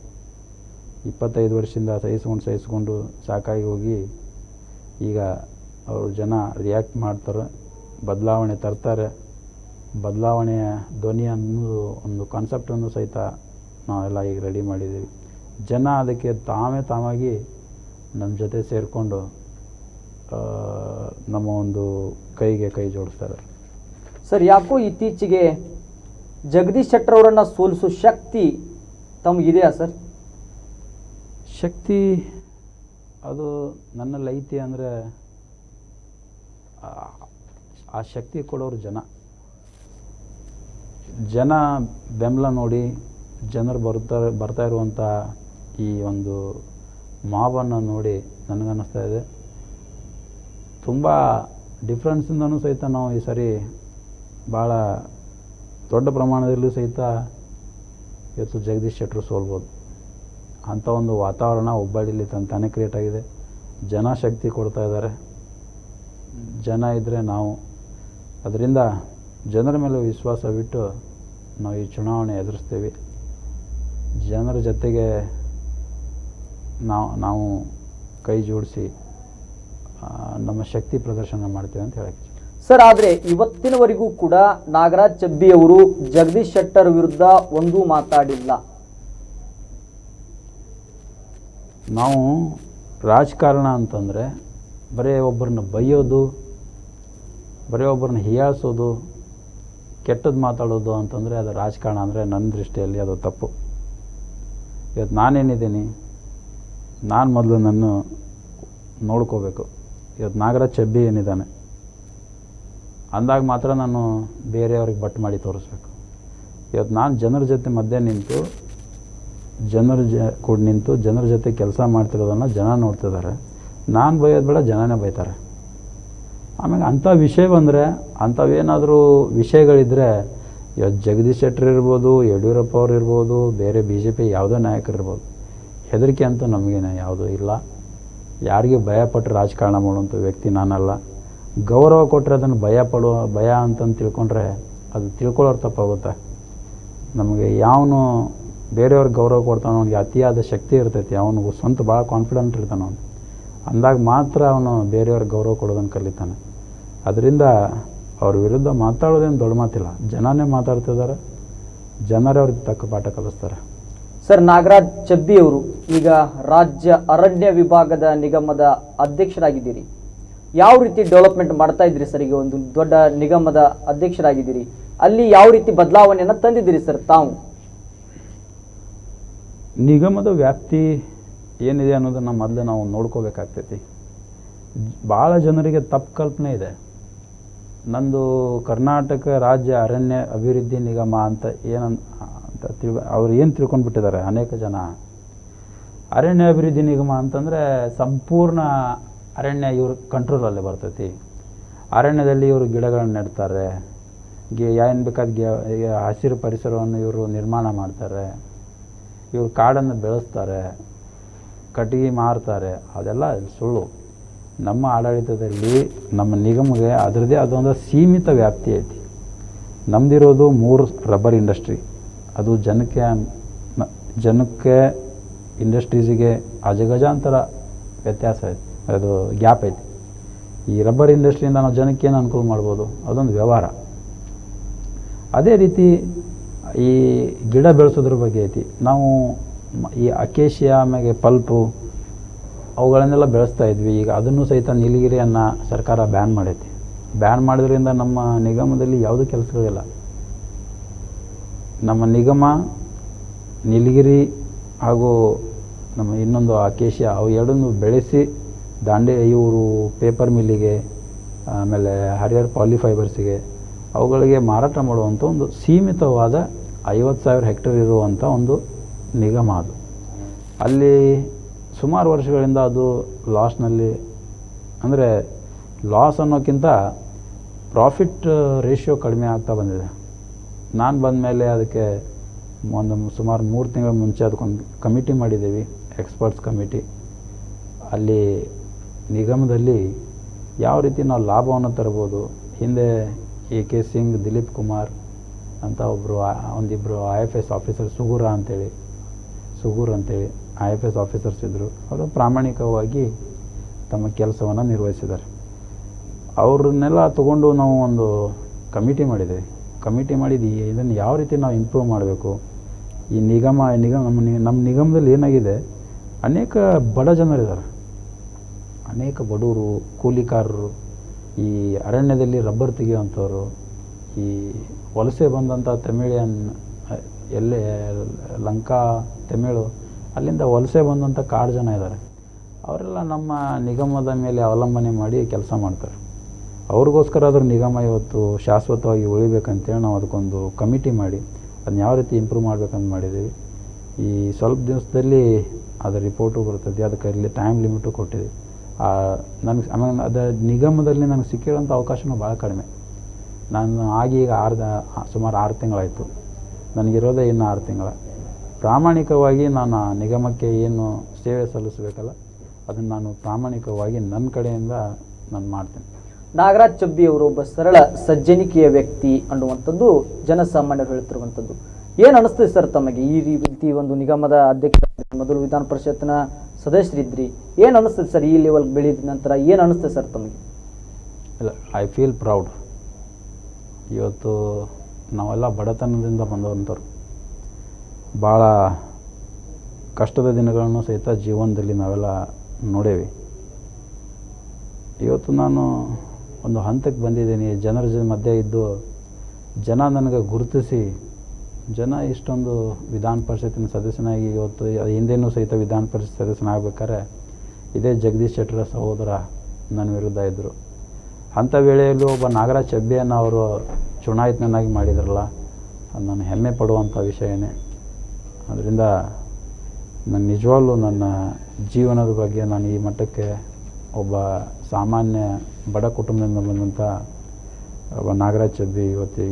Speaker 2: 25 ವರ್ಷದಿಂದ ಸಹಿಸ್ಕೊಂಡು ಸಾಕಾಗಿ ಹೋಗಿ ಈಗ ಅವರು ಜನ ರಿಯಾಕ್ಟ್ ಮಾಡ್ತಾರೆ, ಬದಲಾವಣೆ ತರ್ತಾರೆ. ಬದಲಾವಣೆಯ ಧ್ವನಿ ಅನ್ನೋದು ಒಂದು ಕಾನ್ಸೆಪ್ಟನ್ನು ಸಹಿತ ನಾವೆಲ್ಲ ಈಗ ರೆಡಿ ಮಾಡಿದ್ದೀವಿ. ಜನ ಅದಕ್ಕೆ ತಾವಾಗಿ ನಮ್ಮ ಜೊತೆ ಸೇರಿಕೊಂಡು ನಮ್ಮ ಒಂದು ಕೈಗೆ ಕೈ ಜೋಡಿಸ್ತಾರೆ.
Speaker 1: ಸರ್, ಯಾಕೋ ಇತ್ತೀಚೆಗೆ ಜಗದೀಶ್ ಶೆಟ್ಟರ್ ಅವರನ್ನು ಸೋಲಿಸೋ ಶಕ್ತಿ ತಮಗಿದೆಯಾ ಸರ್?
Speaker 2: ಶಕ್ತಿ ಅದು ನನ್ನಲ್ಲಿ ಐತಿ ಅಂದರೆ ಆ ಶಕ್ತಿ ಕೊಡೋರು ಜನ ಬೆಂಬಲ ನೋಡಿ ಜನರು ಬರ್ತಾ ಇರುವಂಥ ಈ ಒಂದು ಮಾವನ್ನು ನೋಡಿ ನನಗನ್ನಿಸ್ತಾ ಇದೆ ತುಂಬ ಡಿಫ್ರೆನ್ಸಿಂದನೂ ಸಹಿತ ನಾವು ಈ ಸರಿ ಭಾಳ ದೊಡ್ಡ ಪ್ರಮಾಣದಲ್ಲೂ ಸಹಿತ ಇವತ್ತು ಜಗದೀಶ್ ಶೆಟ್ಟರ್ ಸೋಲ್ಬೋದು. ಅಂಥ ಒಂದು ವಾತಾವರಣ ಹುಬ್ಬಳ್ಳಿಲಿ ತಾನೇ ಕ್ರಿಯೇಟ್ ಆಗಿದೆ. ಜನ ಶಕ್ತಿ ಕೊಡ್ತಾ ಇದ್ದಾರೆ. ಜನ ಇದ್ದರೆ ನಾವು ಅದರಿಂದ ಜನರ ಮೇಲೆ ವಿಶ್ವಾಸವಿಟ್ಟು ನಾವು ಈ ಚುನಾವಣೆ ಎದುರಿಸ್ತೀವಿ. ಜನರ ಜೊತೆಗೆ ನಾವು ಕೈ ಜೋಡಿಸಿ ನಮ್ಮ ಶಕ್ತಿ ಪ್ರದರ್ಶನ ಮಾಡ್ತೇವೆ ಅಂತ ಹೇಳಕ್ಕೆ
Speaker 1: ಸರ್. ಆದರೆ ಇವತ್ತಿನವರೆಗೂ ಕೂಡ ನಾಗರಾಜ್ ಚಬ್ಬಿ ಅವರು ಜಗದೀಶ್ ಶೆಟ್ಟರ್ ವಿರುದ್ಧ ಒಂದೂ ಮಾತಾಡಿಲ್ಲ.
Speaker 2: ನಾವು ರಾಜಕಾರಣ ಅಂತಂದರೆ ಬರೀ ಒಬ್ಬರನ್ನ ಬೈಯೋದು, ಬರೀ ಒಬ್ಬರನ್ನ ಹೀಯಾಳಿಸೋದು, ಕೆಟ್ಟದ್ದು ಮಾತಾಡೋದು ಅಂತಂದರೆ ಅದು ರಾಜಕಾರಣ ಅಂದರೆ ನನ್ನ ದೃಷ್ಟಿಯಲ್ಲಿ ಅದು ತಪ್ಪು. ಇವತ್ತು ನಾನೇನಿದ್ದೀನಿ, ನಾನು ಮೊದಲು ನನ್ನ ನೋಡ್ಕೋಬೇಕು. ಇವತ್ತು ನಾಗರಾಜ್ ಚಬ್ಬಿ ಏನಿದ್ದಾನೆ ಅಂದಾಗ ಮಾತ್ರ ನಾನು ಬೇರೆಯವ್ರಿಗೆ ಬಟ್ಟು ಮಾಡಿ ತೋರಿಸ್ಬೇಕು. ಇವತ್ತು ನಾನು ಜನರ ಜೊತೆ ಮಧ್ಯೆ ನಿಂತು ಜನರ ಜೊತೆ ಕೆಲಸ ಮಾಡ್ತಿರೋದನ್ನು ಜನ ನೋಡ್ತಿದ್ದಾರೆ. ನಾನು ಬೈಯೋದು ಬೇಡ, ಜನನೇ ಬೈತಾರೆ. ಆಮೇಲೆ ಅಂಥ ವಿಷಯ ಬಂದರೆ, ಅಂಥವೇನಾದರೂ ವಿಷಯಗಳಿದ್ದರೆ ಇವತ್ತು ಜಗದೀಶ್ ಶೆಟ್ಟರ್ ಇರ್ಬೋದು, ಯಡಿಯೂರಪ್ಪ ಅವ್ರು ಇರ್ಬೋದು, ಬೇರೆ BJP ಯಾವುದೋ ನಾಯಕರು ಇರ್ಬೋದು, ಹೆದರಿಕೆ ಅಂತೂ ನಮಗೇನೆ ಯಾವುದೂ ಇಲ್ಲ. ಯಾರಿಗೆ ಭಯಪಟ್ಟು ರಾಜಕಾರಣ ಮಾಡುವಂಥ ವ್ಯಕ್ತಿ ನಾನಲ್ಲ. ಗೌರವ ಕೊಟ್ಟರೆ ಅದನ್ನು ಭಯ ಅಂತಂದು ತಿಳ್ಕೊಂಡ್ರೆ ಅದು ತಿಳ್ಕೊಳ್ಳೋರು ತಪ್ಪಾಗುತ್ತೆ. ನಮಗೆ ಯಾವನು ಬೇರೆಯವ್ರಿಗೆ ಗೌರವ ಕೊಡ್ತಾನೋ ಅವನಿಗೆ ಅತಿಯಾದ ಶಕ್ತಿ ಇರ್ತೈತಿ. ಅವನಿಗೆ ಸ್ವಂತ ಭಾಳ ಕಾನ್ಫಿಡೆಂಟ್ ಇರ್ತಾನೆ ಅವನು. ಅಂದಾಗ ಮಾತ್ರ ಅವನು ಬೇರೆಯವ್ರಿಗೆ ಗೌರವ ಕೊಡೋದನ್ನು ಕಲಿತಾನೆ. ಅದರಿಂದ ಅವ್ರ ವಿರುದ್ಧ ಮಾತಾಡೋದೇನು ದೊಡ್ಡ ಮಾತಿಲ್ಲ, ಜನನೇ ಮಾತಾಡ್ತಿದ್ದಾರೆ, ಜನರೇ ಅವ್ರಿಗೆ ತಕ್ಕ ಪಾಠ ಕಲಿಸ್ತಾರೆ.
Speaker 1: ಸರ್, ನಾಗರಾಜ್ ಚಬ್ಬಿ ಅವರು ಈಗ ರಾಜ್ಯ ಅರಣ್ಯ ವಿಭಾಗದ ನಿಗಮದ ಅಧ್ಯಕ್ಷರಾಗಿದ್ದೀರಿ. ಯಾವ ರೀತಿ ಡೆವಲಪ್ಮೆಂಟ್ ಮಾಡ್ತಾ ಇದ್ದೀರಿ ಸರ್? ಈಗ ಒಂದು ದೊಡ್ಡ ನಿಗಮದ ಅಧ್ಯಕ್ಷರಾಗಿದ್ದೀರಿ, ಅಲ್ಲಿ ಯಾವ ರೀತಿ ಬದಲಾವಣೆಯನ್ನು ತಂದಿದ್ದೀರಿ ಸರ್ ತಾವು?
Speaker 2: ನಿಗಮದ ವ್ಯಾಪ್ತಿ ಏನಿದೆ ಅನ್ನೋದನ್ನು ಮೊದಲು ನಾವು ನೋಡ್ಕೋಬೇಕಾಗ್ತೈತಿ. ಭಾಳ ಜನರಿಗೆ ತಪ್ಪು ಕಲ್ಪನೆ ಇದೆ. ನಂದು ಕರ್ನಾಟಕ ರಾಜ್ಯ ಅರಣ್ಯ ಅಭಿವೃದ್ಧಿ ನಿಗಮ ಅಂತ ಅವ್ರು ಏನು ತಿಳ್ಕೊಂಡ್ಬಿಟ್ಟಿದ್ದಾರೆ ಅನೇಕ ಜನ. ಅರಣ್ಯ ಅಭಿವೃದ್ಧಿ ನಿಗಮ ಅಂತಂದರೆ ಸಂಪೂರ್ಣ ಅರಣ್ಯ ಇವ್ರ ಕಂಟ್ರೋಲಲ್ಲೇ ಬರ್ತೈತಿ. ಅರಣ್ಯದಲ್ಲಿ ಇವರು ಗಿಡಗಳನ್ನು ನೆಡ್ತಾರೆ, ಏನು ಬೇಕಾದ ಹಸಿರು ಪರಿಸರವನ್ನು ಇವರು ನಿರ್ಮಾಣ ಮಾಡ್ತಾರೆ, ಇವರು ಕಾಡನ್ನು ಬೆಳೆಸ್ತಾರೆ, ಕಟ್ಟಿಗೆ ಮಾರ್ತಾರೆ. ಅದೆಲ್ಲ ಸುಳ್ಳು. ನಮ್ಮ ಆಡಳಿತದಲ್ಲಿ ನಮ್ಮ ನಿಗಮಗೆ ಅದರದ್ದೇ ಅದೊಂದು ಸೀಮಿತ ವ್ಯಾಪ್ತಿ ಐತಿ. ನಮ್ಮದಿರೋದು 3 ರಬ್ಬರ್ ಇಂಡಸ್ಟ್ರಿ. ಅದು ಜನಕ್ಕೆ ಇಂಡಸ್ಟ್ರೀಸಿಗೆ ಅಜಗಜಾಂತರ ವ್ಯತ್ಯಾಸ ಐತಿ, ಅದು ಗ್ಯಾಪ್ ಐತಿ. ಈ ರಬ್ಬರ್ ಇಂಡಸ್ಟ್ರಿಯಿಂದ ನಾವು ಜನಕ್ಕೆ ಏನು ಅನುಕೂಲ ಮಾಡ್ಬೋದು, ಅದೊಂದು ವ್ಯವಹಾರ. ಅದೇ ರೀತಿ ಈ ಗಿಡ ಬೆಳೆಸೋದ್ರ ಬಗ್ಗೆ ಐತಿ. ನಾವು ಈ ಅಕೇಶಿಯಾ ಆಮೇಲೆ ಪಲ್ಪು ಅವುಗಳನ್ನೆಲ್ಲ ಬೆಳೆಸ್ತಾ ಇದ್ವಿ. ಈಗ ಅದನ್ನು ಸಹಿತ ನೀಲಗಿರಿಯನ್ನು ಸರ್ಕಾರ ಬ್ಯಾನ್ ಮಾಡೈತಿ. ಬ್ಯಾನ್ ಮಾಡೋದ್ರಿಂದ ನಮ್ಮ ನಿಗಮದಲ್ಲಿ ಯಾವುದೂ ಕೆಲಸಗಳಿಲ್ಲ. ನಮ್ಮ ನಿಗಮ ನೀಲಗಿರಿ ಹಾಗೂ ನಮ್ಮ ಇನ್ನೊಂದು ಅಕೇಶಿಯಾ ಅವು ಎರಡನ್ನೂ ಬೆಳೆಸಿ ಇವರು ಪೇಪರ್ ಮಿಲ್ಲಿಗೆ, ಆಮೇಲೆ ಹರಿಯರ್ ಪಾಲಿಫೈಬರ್ಸಿಗೆ ಅವುಗಳಿಗೆ ಮಾರಾಟ ಮಾಡುವಂಥ ಒಂದು ಸೀಮಿತವಾದ 50,000 ಹೆಕ್ಟೇರ್ ಇರುವಂಥ ಒಂದು ನಿಗಮ ಅದು. ಅಲ್ಲಿ ಸುಮಾರು ವರ್ಷಗಳಿಂದ ಅದು ಲಾಸ್ನಲ್ಲಿ, ಅಂದರೆ ಲಾಸ್ ಅನ್ನೋಕ್ಕಿಂತ ಪ್ರಾಫಿಟ್ ರೇಷಿಯೋ ಕಡಿಮೆ ಆಗ್ತಾ ಬಂದಿದೆ. ನಾನು ಬಂದ ಮೇಲೆ ಅದಕ್ಕೆ ಸುಮಾರು 3 ತಿಂಗಳ ಮುಂಚೆ ಅದಕ್ಕೊಂದು ಕಮಿಟಿ ಮಾಡಿದ್ದೀವಿ, ಎಕ್ಸ್ಪರ್ಟ್ಸ್ ಕಮಿಟಿ. ಅಲ್ಲಿ ನಿಗಮದಲ್ಲಿ ಯಾವ ರೀತಿ ನಾವು ಲಾಭವನ್ನು ತರ್ಬೋದು. ಹಿಂದೆ AK ಸಿಂಗ್, ದಿಲೀಪ್ ಕುಮಾರ್ ಅಂತ ಒಂದಿಬ್ಬರು IFS ಆಫೀಸರ್, ಸುಗೂರ್ ಅಂತೇಳಿ IFS ಆಫೀಸರ್ಸ್ ಇದ್ದರು. ಅವರು ಪ್ರಾಮಾಣಿಕವಾಗಿ ತಮ್ಮ ಕೆಲಸವನ್ನು ನಿರ್ವಹಿಸಿದ್ದಾರೆ. ಅವ್ರನ್ನೆಲ್ಲ ತಗೊಂಡು ನಾವು ಒಂದು ಕಮಿಟಿ ಮಾಡಿದ್ದೀವಿ. ಕಮಿಟಿ ಮಾಡಿದ್ದು ಇದನ್ನು ಯಾವ ರೀತಿ ನಾವು ಇಂಪ್ರೂವ್ ಮಾಡಬೇಕು. ಈ ನಮ್ಮ ನಿಗಮದಲ್ಲಿ ಏನಾಗಿದೆ, ಅನೇಕ ಬಡ ಜನರಿದ್ದಾರೆ, ಅನೇಕ ಬಡವರು, ಕೂಲಿಕಾರರು, ಈ ಅರಣ್ಯದಲ್ಲಿ ರಬ್ಬರ್ ತೆಗೆಯುವಂಥವ್ರು, ಈ ವಲಸೆ ಬಂದಂಥ ತಮಿಳಿಯನ್ ಎಲ್ಲೇ ಲಂಕಾ ತಮಿಳು ಅಲ್ಲಿಂದ ವಲಸೆ ಬಂದಂಥ ಕಾಡು ಜನ ಇದ್ದಾರೆ. ಅವರೆಲ್ಲ ನಮ್ಮ ನಿಗಮದ ಮೇಲೆ ಅವಲಂಬನೆ ಮಾಡಿ ಕೆಲಸ ಮಾಡ್ತಾರೆ. ಅವ್ರಿಗೋಸ್ಕರ ಅದ್ರ ನಿಗಮ ಇವತ್ತು ಶಾಶ್ವತವಾಗಿ ಉಳಿಬೇಕಂತೇಳಿ ನಾವು ಅದಕ್ಕೊಂದು ಕಮಿಟಿ ಮಾಡಿ ಅದನ್ನ ಯಾವ ರೀತಿ ಇಂಪ್ರೂವ್ ಮಾಡ್ಬೇಕಂತ ಮಾಡಿದ್ದೀವಿ. ಈ ಸ್ವಲ್ಪ ದಿವಸದಲ್ಲಿ ಅದರ ರಿಪೋರ್ಟು ಬರ್ತದೆ. ಅದಕ್ಕೆ ಇಲ್ಲಿ ಟೈಮ್ ಲಿಮಿಟು ಕೊಟ್ಟಿದ್ದೀವಿ. ನನಗೆ ಆಮೇಲೆ ಅದರ ನಿಗಮದಲ್ಲಿ ನನಗೆ ಸಿಕ್ಕಿರೋಂಥ ಅವಕಾಶನೂ ಭಾಳ ಕಡಿಮೆ. ನಾನು ಈಗ ಸುಮಾರು 6 ತಿಂಗಳಾಯಿತು. ನನಗಿರೋದೇ ಇನ್ನು 6 ತಿಂಗಳ. ಪ್ರಾಮಾಣಿಕವಾಗಿ ನಾನು ನಿಗಮಕ್ಕೆ ಏನು ಸೇವೆ ಸಲ್ಲಿಸಬೇಕಲ್ಲ ಅದನ್ನು ನಾನು ಪ್ರಾಮಾಣಿಕವಾಗಿ ನನ್ನ ಕಡೆಯಿಂದ ನಾನು ಮಾಡ್ತೇನೆ.
Speaker 1: ನಾಗರಾಜ್ ಚಬ್ಬಿ ಅವರು ಒಬ್ಬ ಸರಳ ಸಜ್ಜನಿಕೆಯ ವ್ಯಕ್ತಿ ಅನ್ನುವಂಥದ್ದು ಜನಸಾಮಾನ್ಯರು ಹೇಳ್ತಿರುವಂಥದ್ದು. ಏನು ಅನಿಸ್ತದೆ ಸರ್ ತಮಗೆ ಈ ರೀತಿ ಒಂದು ನಿಗಮದ ಅಧ್ಯಕ್ಷ, ಮೊದಲು ವಿಧಾನ ಪರಿಷತ್ನ ಸದಸ್ಯರಿದ್ರಿ, ಏನು ಅನಿಸ್ತದೆ ಸರ್ ಈ ಲೆವೆಲ್ ಬೆಳೆದ ನಂತರ? ಏನು ಅನಿಸ್ತದೆ ಸರ್ ತಮಗೆ?
Speaker 2: ಇಲ್ಲ, ಐ ಫೀಲ್ ಪ್ರೌಡ್. ಇವತ್ತು ನಾವೆಲ್ಲ ಬಡತನದಿಂದ ಬಂದಂಥವ್ರು, ಭಾಳ ಕಷ್ಟದ ದಿನಗಳನ್ನು ಸಹಿತ ಜೀವನದಲ್ಲಿ ನಾವೆಲ್ಲ ನೋಡೇವಿ. ಇವತ್ತು ನಾನು ಒಂದು ಹಂತಕ್ಕೆ ಬಂದಿದ್ದೀನಿ. ಜನರ ಮಧ್ಯೆ ಇದ್ದು ಜನ ನನಗೆ ಗುರುತಿಸಿ, ಜನ ಇಷ್ಟೊಂದು ವಿಧಾನ ಪರಿಷತ್ತಿನ ಸದಸ್ಯನಾಗಿ, ಇವತ್ತು ಹಿಂದೆನೂ ಸಹಿತ ವಿಧಾನ ಪರಿಷತ್ ಸದಸ್ಯನಾಗಬೇಕಾದ್ರೆ ಇದೇ ಜಗದೀಶ್ ಶೆಟ್ಟರ ಸಹೋದರ ನನ್ನ ವಿರುದ್ಧ ಇದ್ದರು. ಅಂಥ ವೇಳೆಯಲ್ಲೂ ಒಬ್ಬ ನಾಗರಾಜ್ ಚಬ್ಬಿಯನ್ನು ಅವರು ಚುನಾಯಿತನಾಗಿ ಮಾಡಿದ್ರಲ್ಲ, ಅದು ನಾನು ಹೆಮ್ಮೆ ಪಡುವಂಥ ವಿಷಯನೇ. ಅದರಿಂದ ನಾನು ನಿಜವಾಗ್ಲೂ ನನ್ನ ಜೀವನದ ಬಗ್ಗೆ ನಾನು ಈ ಮಟ್ಟಕ್ಕೆ ಒಬ್ಬ ಸಾಮಾನ್ಯ ಬಡ ಕುಟುಂಬದಿಂದ ಬಂದಂಥ ಒಬ್ಬ ನಾಗರಾಜ್ ಚಬ್ಬಿ ಇವತ್ತು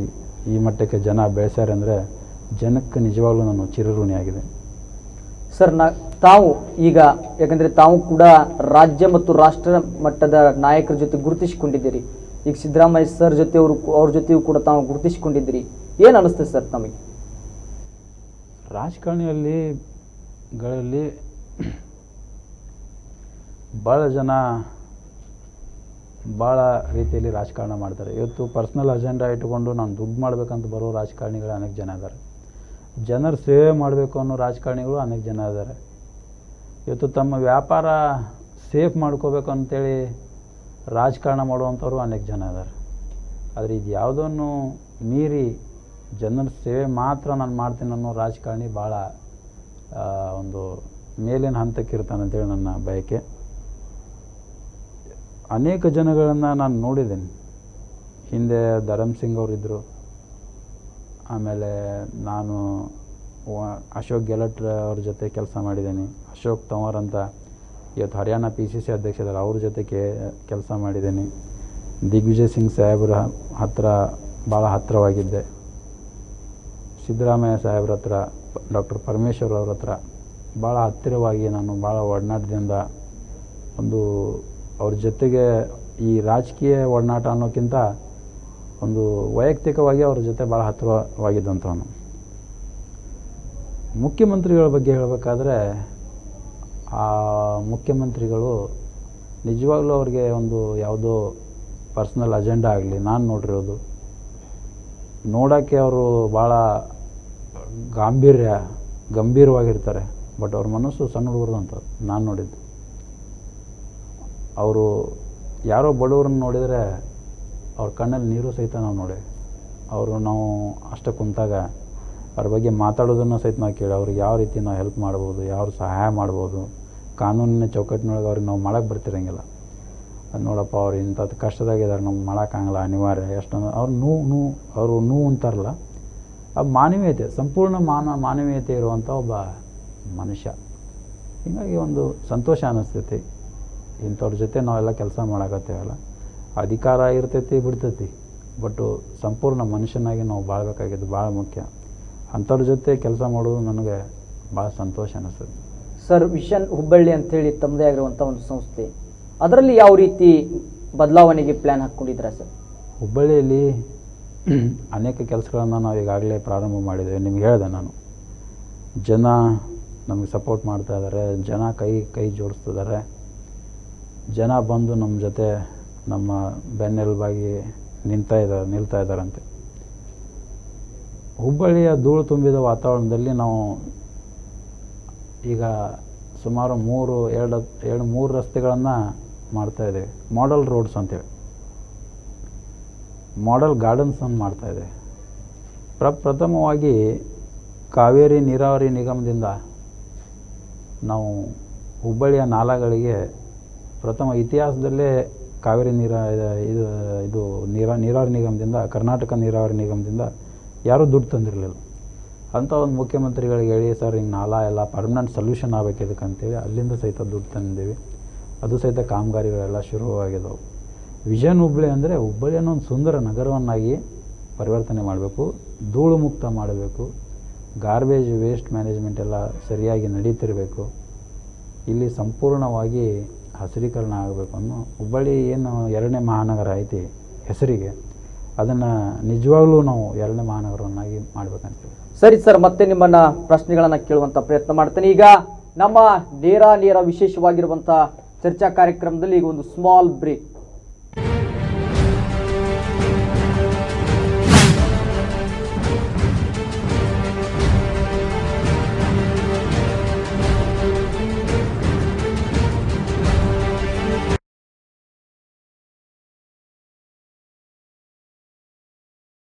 Speaker 2: ಈ ಮಟ್ಟಕ್ಕೆ ಜನ ಬೆಳೆಸ್ಯಾರೆ ಅಂದರೆ ಜನಕ್ಕೆ ನಿಜವಾಗ್ಲೂ ನಾನು ಚಿರಋಣಿಯಾಗಿದೆ.
Speaker 1: ಸರ್, ತಾವು ಈಗ ಯಾಕಂದರೆ ತಾವು ಕೂಡ ರಾಜ್ಯ ಮತ್ತು ರಾಷ್ಟ್ರ ಮಟ್ಟದ ನಾಯಕರ ಜೊತೆ ಗುರುತಿಸಿಕೊಂಡಿದ್ದೀರಿ. ಈಗ ಸಿದ್ದರಾಮಯ್ಯ ಸರ್ ಜೊತೆ ಅವ್ರ ಜೊತೆಯೂ ಕೂಡ ತಾವು ಗುರುತಿಸಿಕೊಂಡಿದ್ದೀರಿ. ಏನು ಅನಿಸ್ತದೆ ಸರ್ ತಮಗೆ?
Speaker 2: ರಾಜಕಾರಣಿಗಳಲ್ಲಿ ಭಾಳ ಜನ ಭಾಳ ರೀತಿಯಲ್ಲಿ ರಾಜಕಾರಣ ಮಾಡ್ತಾರೆ. ಇವತ್ತು ಪರ್ಸ್ನಲ್ ಅಜೆಂಡಾ ಇಟ್ಕೊಂಡು ನಾನು ದುಡ್ಡು ಮಾಡಬೇಕಂತ ಬರೋ ರಾಜಕಾರಣಿಗಳು ಅನೇಕ ಜನ ಇದ್ದಾರೆ. ಜನರ ಸೇವೆ ಮಾಡಬೇಕು ಅನ್ನೋ ರಾಜಕಾರಣಿಗಳು ಅನೇಕ ಜನ ಇದ್ದಾರೆ. ಇವತ್ತು ತಮ್ಮ ವ್ಯಾಪಾರ ಸೇಫ್ ಮಾಡ್ಕೋಬೇಕು ಅಂತೇಳಿ ರಾಜಕಾರಣ ಮಾಡುವಂಥವ್ರು ಅನೇಕ ಜನ ಇದ್ದಾರೆ. ಆದರೆ ಇದು ಯಾವುದನ್ನು ಮೀರಿ ಜನರ ಸೇವೆ ಮಾತ್ರ ನಾನು ಮಾಡ್ತೀನಿ ಅನ್ನೋ ರಾಜಕಾರಣಿ ಭಾಳ ಒಂದು ಮೇಲಿನ ಹಂತಕ್ಕೆ ಇರ್ತಾನೆ ಅಂತೇಳಿ ನನ್ನ ಬಯಕೆ. ಅನೇಕ ಜನಗಳನ್ನು ನಾನು ನೋಡಿದ್ದೀನಿ. ಹಿಂದೆ ಧರಮ್ ಸಿಂಗ್ ಅವರಿದ್ದರು, ಆಮೇಲೆ ನಾನು ಅಶೋಕ್ ಗೆಹ್ಲೋಟ್ ಅವ್ರ ಜೊತೆ ಕೆಲಸ ಮಾಡಿದ್ದೀನಿ. ಅಶೋಕ್ ತಂವರ್ ಅಂತ ಇವತ್ತು ಹರಿಯಾಣ PCC ಅಧ್ಯಕ್ಷರಾದ ಅವ್ರ ಜೊತೆ ಕೆಲಸ ಮಾಡಿದ್ದೀನಿ. ದಿಗ್ವಿಜಯ್ ಸಿಂಗ್ ಸಾಹೇಬ್ರ ಹತ್ರ ಭಾಳ ಹತ್ತಿರವಾಗಿದ್ದೆ. ಸಿದ್ದರಾಮಯ್ಯ ಸಾಹೇಬ್ರ ಹತ್ರ, ಡಾಕ್ಟರ್ ಪರಮೇಶ್ವರ್ ಅವ್ರ ಹತ್ರ ಭಾಳ ಹತ್ತಿರವಾಗಿ ನಾನು ಭಾಳ ಒಡನಾಟದಿಂದ ಒಂದು ಅವ್ರ ಜೊತೆಗೆ ಈ ರಾಜಕೀಯ ಒಡನಾಟ ಅನ್ನೋಕ್ಕಿಂತ ಒಂದು ವೈಯಕ್ತಿಕವಾಗಿ ಅವ್ರ ಜೊತೆ ಭಾಳ ಹತ್ತಿರವಾಗಿದ್ದಂಥವನು. ಮುಖ್ಯಮಂತ್ರಿಗಳ ಬಗ್ಗೆ ಹೇಳಬೇಕಾದ್ರೆ ಆ ಮುಖ್ಯಮಂತ್ರಿಗಳು ನಿಜವಾಗ್ಲೂ ಅವ್ರಿಗೆ ಒಂದು ಯಾವುದೋ ಪರ್ಸ್ನಲ್ ಅಜೆಂಡಾ ಆಗಲಿ ನಾನು ನೋಡಿರೋದು, ನೋಡೋಕ್ಕೆ ಅವರು ಭಾಳ ಗಂಭೀರವಾಗಿರ್ತಾರೆ. ಬಟ್ ಅವ್ರ ಮನಸ್ಸು ಸಣ್ಣ ಹುಡುಗರು ಅಂತ ನಾನು ನೋಡಿದ್ದು. ಅವರು ಯಾರೋ ಬಡವ್ರನ್ನ ನೋಡಿದರೆ ಅವ್ರ ಕಣ್ಣಲ್ಲಿ ನೀರು ಸಹಿತ ನಾವು ನೋಡಿ, ನಾವು ಅಷ್ಟೇ ಕುಂತಾಗ ಅವ್ರ ಬಗ್ಗೆ ಮಾತಾಡೋದನ್ನು ಸಹಿತ ನಾವು ಕೇಳಿ ಅವ್ರಿಗೆ ಯಾವ ರೀತಿ ನಾವು ಹೆಲ್ಪ್ ಮಾಡ್ಬೋದು, ಯಾವ ಸಹಾಯ ಮಾಡ್ಬೋದು, ಕಾನೂನಿನ ಚೌಕಟ್ಟಿನೊಳಗೆ ಅವ್ರಿಗೆ ನಾವು ಮಾಡೋಕ್ಕೆ ಬರ್ತಿರಂಗಿಲ್ಲ. ಅದು ನೋಡಪ್ಪ ಅವ್ರು ಇಂಥದ್ದು ಕಷ್ಟದಾಗಿದ್ದಾರೆ, ನಮ್ಗೆ ಮಾಡೋಕ್ಕಾಗಲ್ಲ, ಅನಿವಾರ್ಯ ಎಷ್ಟೊಂದು ಅವರು ನೋವು ಅಂತಾರಲ್ಲ, ಆ ಮಾನವೀಯತೆ, ಸಂಪೂರ್ಣ ಮಾನವೀಯತೆ ಇರುವಂಥ ಒಬ್ಬ ಮನುಷ್ಯ. ಹೀಗಾಗಿ ಒಂದು ಸಂತೋಷ ಅನ್ನಿಸ್ತೈತಿ ಇಂಥವ್ರ ಜೊತೆ ನಾವೆಲ್ಲ ಕೆಲಸ ಮಾಡೋಕತ್ತೇವಲ್ಲ. ಅಧಿಕಾರ ಇರ್ತೈತಿ ಬಿಡ್ತೈತಿ, ಬಟ್ಟು ಸಂಪೂರ್ಣ ಮನುಷ್ಯನಾಗಿ ನಾವು ಬಾಳ್ಬೇಕಾಗಿದ್ದು ಭಾಳ ಮುಖ್ಯ. ಅಂಥವ್ರ ಜೊತೆ ಕೆಲಸ ಮಾಡೋದು ನನಗೆ ಭಾಳ ಸಂತೋಷ ಅನ್ನಿಸ್ತದೆ.
Speaker 1: ಸರ್, ವಿಷನ್ ಹುಬ್ಬಳ್ಳಿ ಅಂಥೇಳಿ ತಮ್ಮದೇ ಆಗಿರುವಂಥ ಒಂದು ಸಂಸ್ಥೆ, ಅದರಲ್ಲಿ ಯಾವ ರೀತಿ ಬದಲಾವಣೆಗೆ ಪ್ಲ್ಯಾನ್ ಹಾಕ್ಕೊಂಡಿದ್ದೀರಾ ಸರ್?
Speaker 2: ಹುಬ್ಬಳ್ಳಿಯಲ್ಲಿ ಅನೇಕ ಕೆಲಸಗಳನ್ನು ನಾವು ಈಗಾಗಲೇ ಪ್ರಾರಂಭ ಮಾಡಿದ್ದೇವೆ. ನಿಮ್ಗೆ ಹೇಳಿದೆ ನಾನು, ಜನ ನಮಗೆ ಸಪೋರ್ಟ್ ಮಾಡ್ತಾ ಇದ್ದಾರೆ, ಜನ ಕೈ ಜೋಡಿಸ್ತಿದ್ದಾರೆ, ಜನ ಬಂದು ನಮ್ಮ ಜೊತೆ ನಮ್ಮ ಬೆನ್ನೆಲುಬಾಗಿ ನಿಲ್ತಾ ಇದ್ದಾರಂತೆ. ಹುಬ್ಬಳ್ಳಿಯ ಧೂಳು ತುಂಬಿದ ವಾತಾವರಣದಲ್ಲಿ ನಾವು ಈಗ ಸುಮಾರು 3 ರಸ್ತೆಗಳನ್ನು ಮಾಡ್ತಾಯಿದ್ದೇವೆ. ಮಾಡೆಲ್ ರೋಡ್ಸ್ ಅಂತೇಳಿ, ಮಾಡೆಲ್ ಗಾರ್ಡನ್ಸನ್ನು ಮಾಡ್ತಾಯಿದ್ದೇವೆ. ಪ್ರಥಮವಾಗಿ ಕಾವೇರಿ ನೀರಾವರಿ ನಿಗಮದಿಂದ ನಾವು ಹುಬ್ಬಳ್ಳಿಯ ನಾಲಾಗಳಿಗೆ ಪ್ರಥಮ ಇತಿಹಾಸದಲ್ಲೇ ಕಾವೇರಿ ನೀರಾವರಿ ನಿಗಮದಿಂದ, ಕರ್ನಾಟಕ ನೀರಾವರಿ ನಿಗಮದಿಂದ ಯಾರೂ ದುಡ್ಡು ತಂದಿರಲಿಲ್ಲ. ಅಂಥ ಒಂದು ಮುಖ್ಯಮಂತ್ರಿಗಳಿಗೆ ಹೇಳಿ, ಸರ್ ಹಿಂಗೆ ನಾಲಾ ಎಲ್ಲ ಪರ್ಮನೆಂಟ್ ಸೊಲ್ಯೂಷನ್ ಆಗಬೇಕು ಇದಕ್ಕಂತೇಳಿ ಅಲ್ಲಿಂದ ಸಹಿತ ದುಡ್ಡು ತಂದಿದ್ದೀವಿ. ಅದು ಸಹಿತ ಕಾಮಗಾರಿಗಳೆಲ್ಲ ಶುರುವಾಗಿದ್ದವು. ವಿಷನ್ ಹುಬ್ಬಳ್ಳಿ ಅಂದರೆ ಹುಬ್ಬಳ್ಳಿಯನ್ನು ಒಂದು ಸುಂದರ ನಗರವನ್ನಾಗಿ ಪರಿವರ್ತನೆ ಮಾಡಬೇಕು, ಧೂಳು ಮುಕ್ತ ಮಾಡಬೇಕು, ಗಾರ್ಬೇಜ್ ವೇಸ್ಟ್ ಮ್ಯಾನೇಜ್ಮೆಂಟ್ ಎಲ್ಲ ಸರಿಯಾಗಿ ನಡೀತಿರಬೇಕು, ಇಲ್ಲಿ ಸಂಪೂರ್ಣವಾಗಿ ಹಸಿರೀಕರಣ ಆಗಬೇಕು ಅನ್ನೋ ಹುಬ್ಬಳ್ಳಿ ಏನು 2ನೇ ಮಹಾನಗರ ಐತಿ ಹೆಸರಿಗೆ, ಅದನ್ನು ನಿಜವಾಗ್ಲೂ ನಾವು 2ನೇ ಮಹಾನಗರವನ್ನಾಗಿ ಮಾಡಬೇಕಂತೀವಿ.
Speaker 1: ಸರಿ ಸರ್, ಮತ್ತೆ ನಿಮ್ಮನ್ನ ಪ್ರಶ್ನೆಗಳನ್ನು ಕೇಳುವಂಥ ಪ್ರಯತ್ನ ಮಾಡ್ತೇನೆ. ಈಗ ನಮ್ಮ ನೇರ ವಿಶೇಷವಾಗಿರುವಂಥ ಚರ್ಚಾ ಕಾರ್ಯಕ್ರಮದಲ್ಲಿ ಈಗ ಒಂದು ಸ್ಮಾಲ್ ಬ್ರೇಕ್.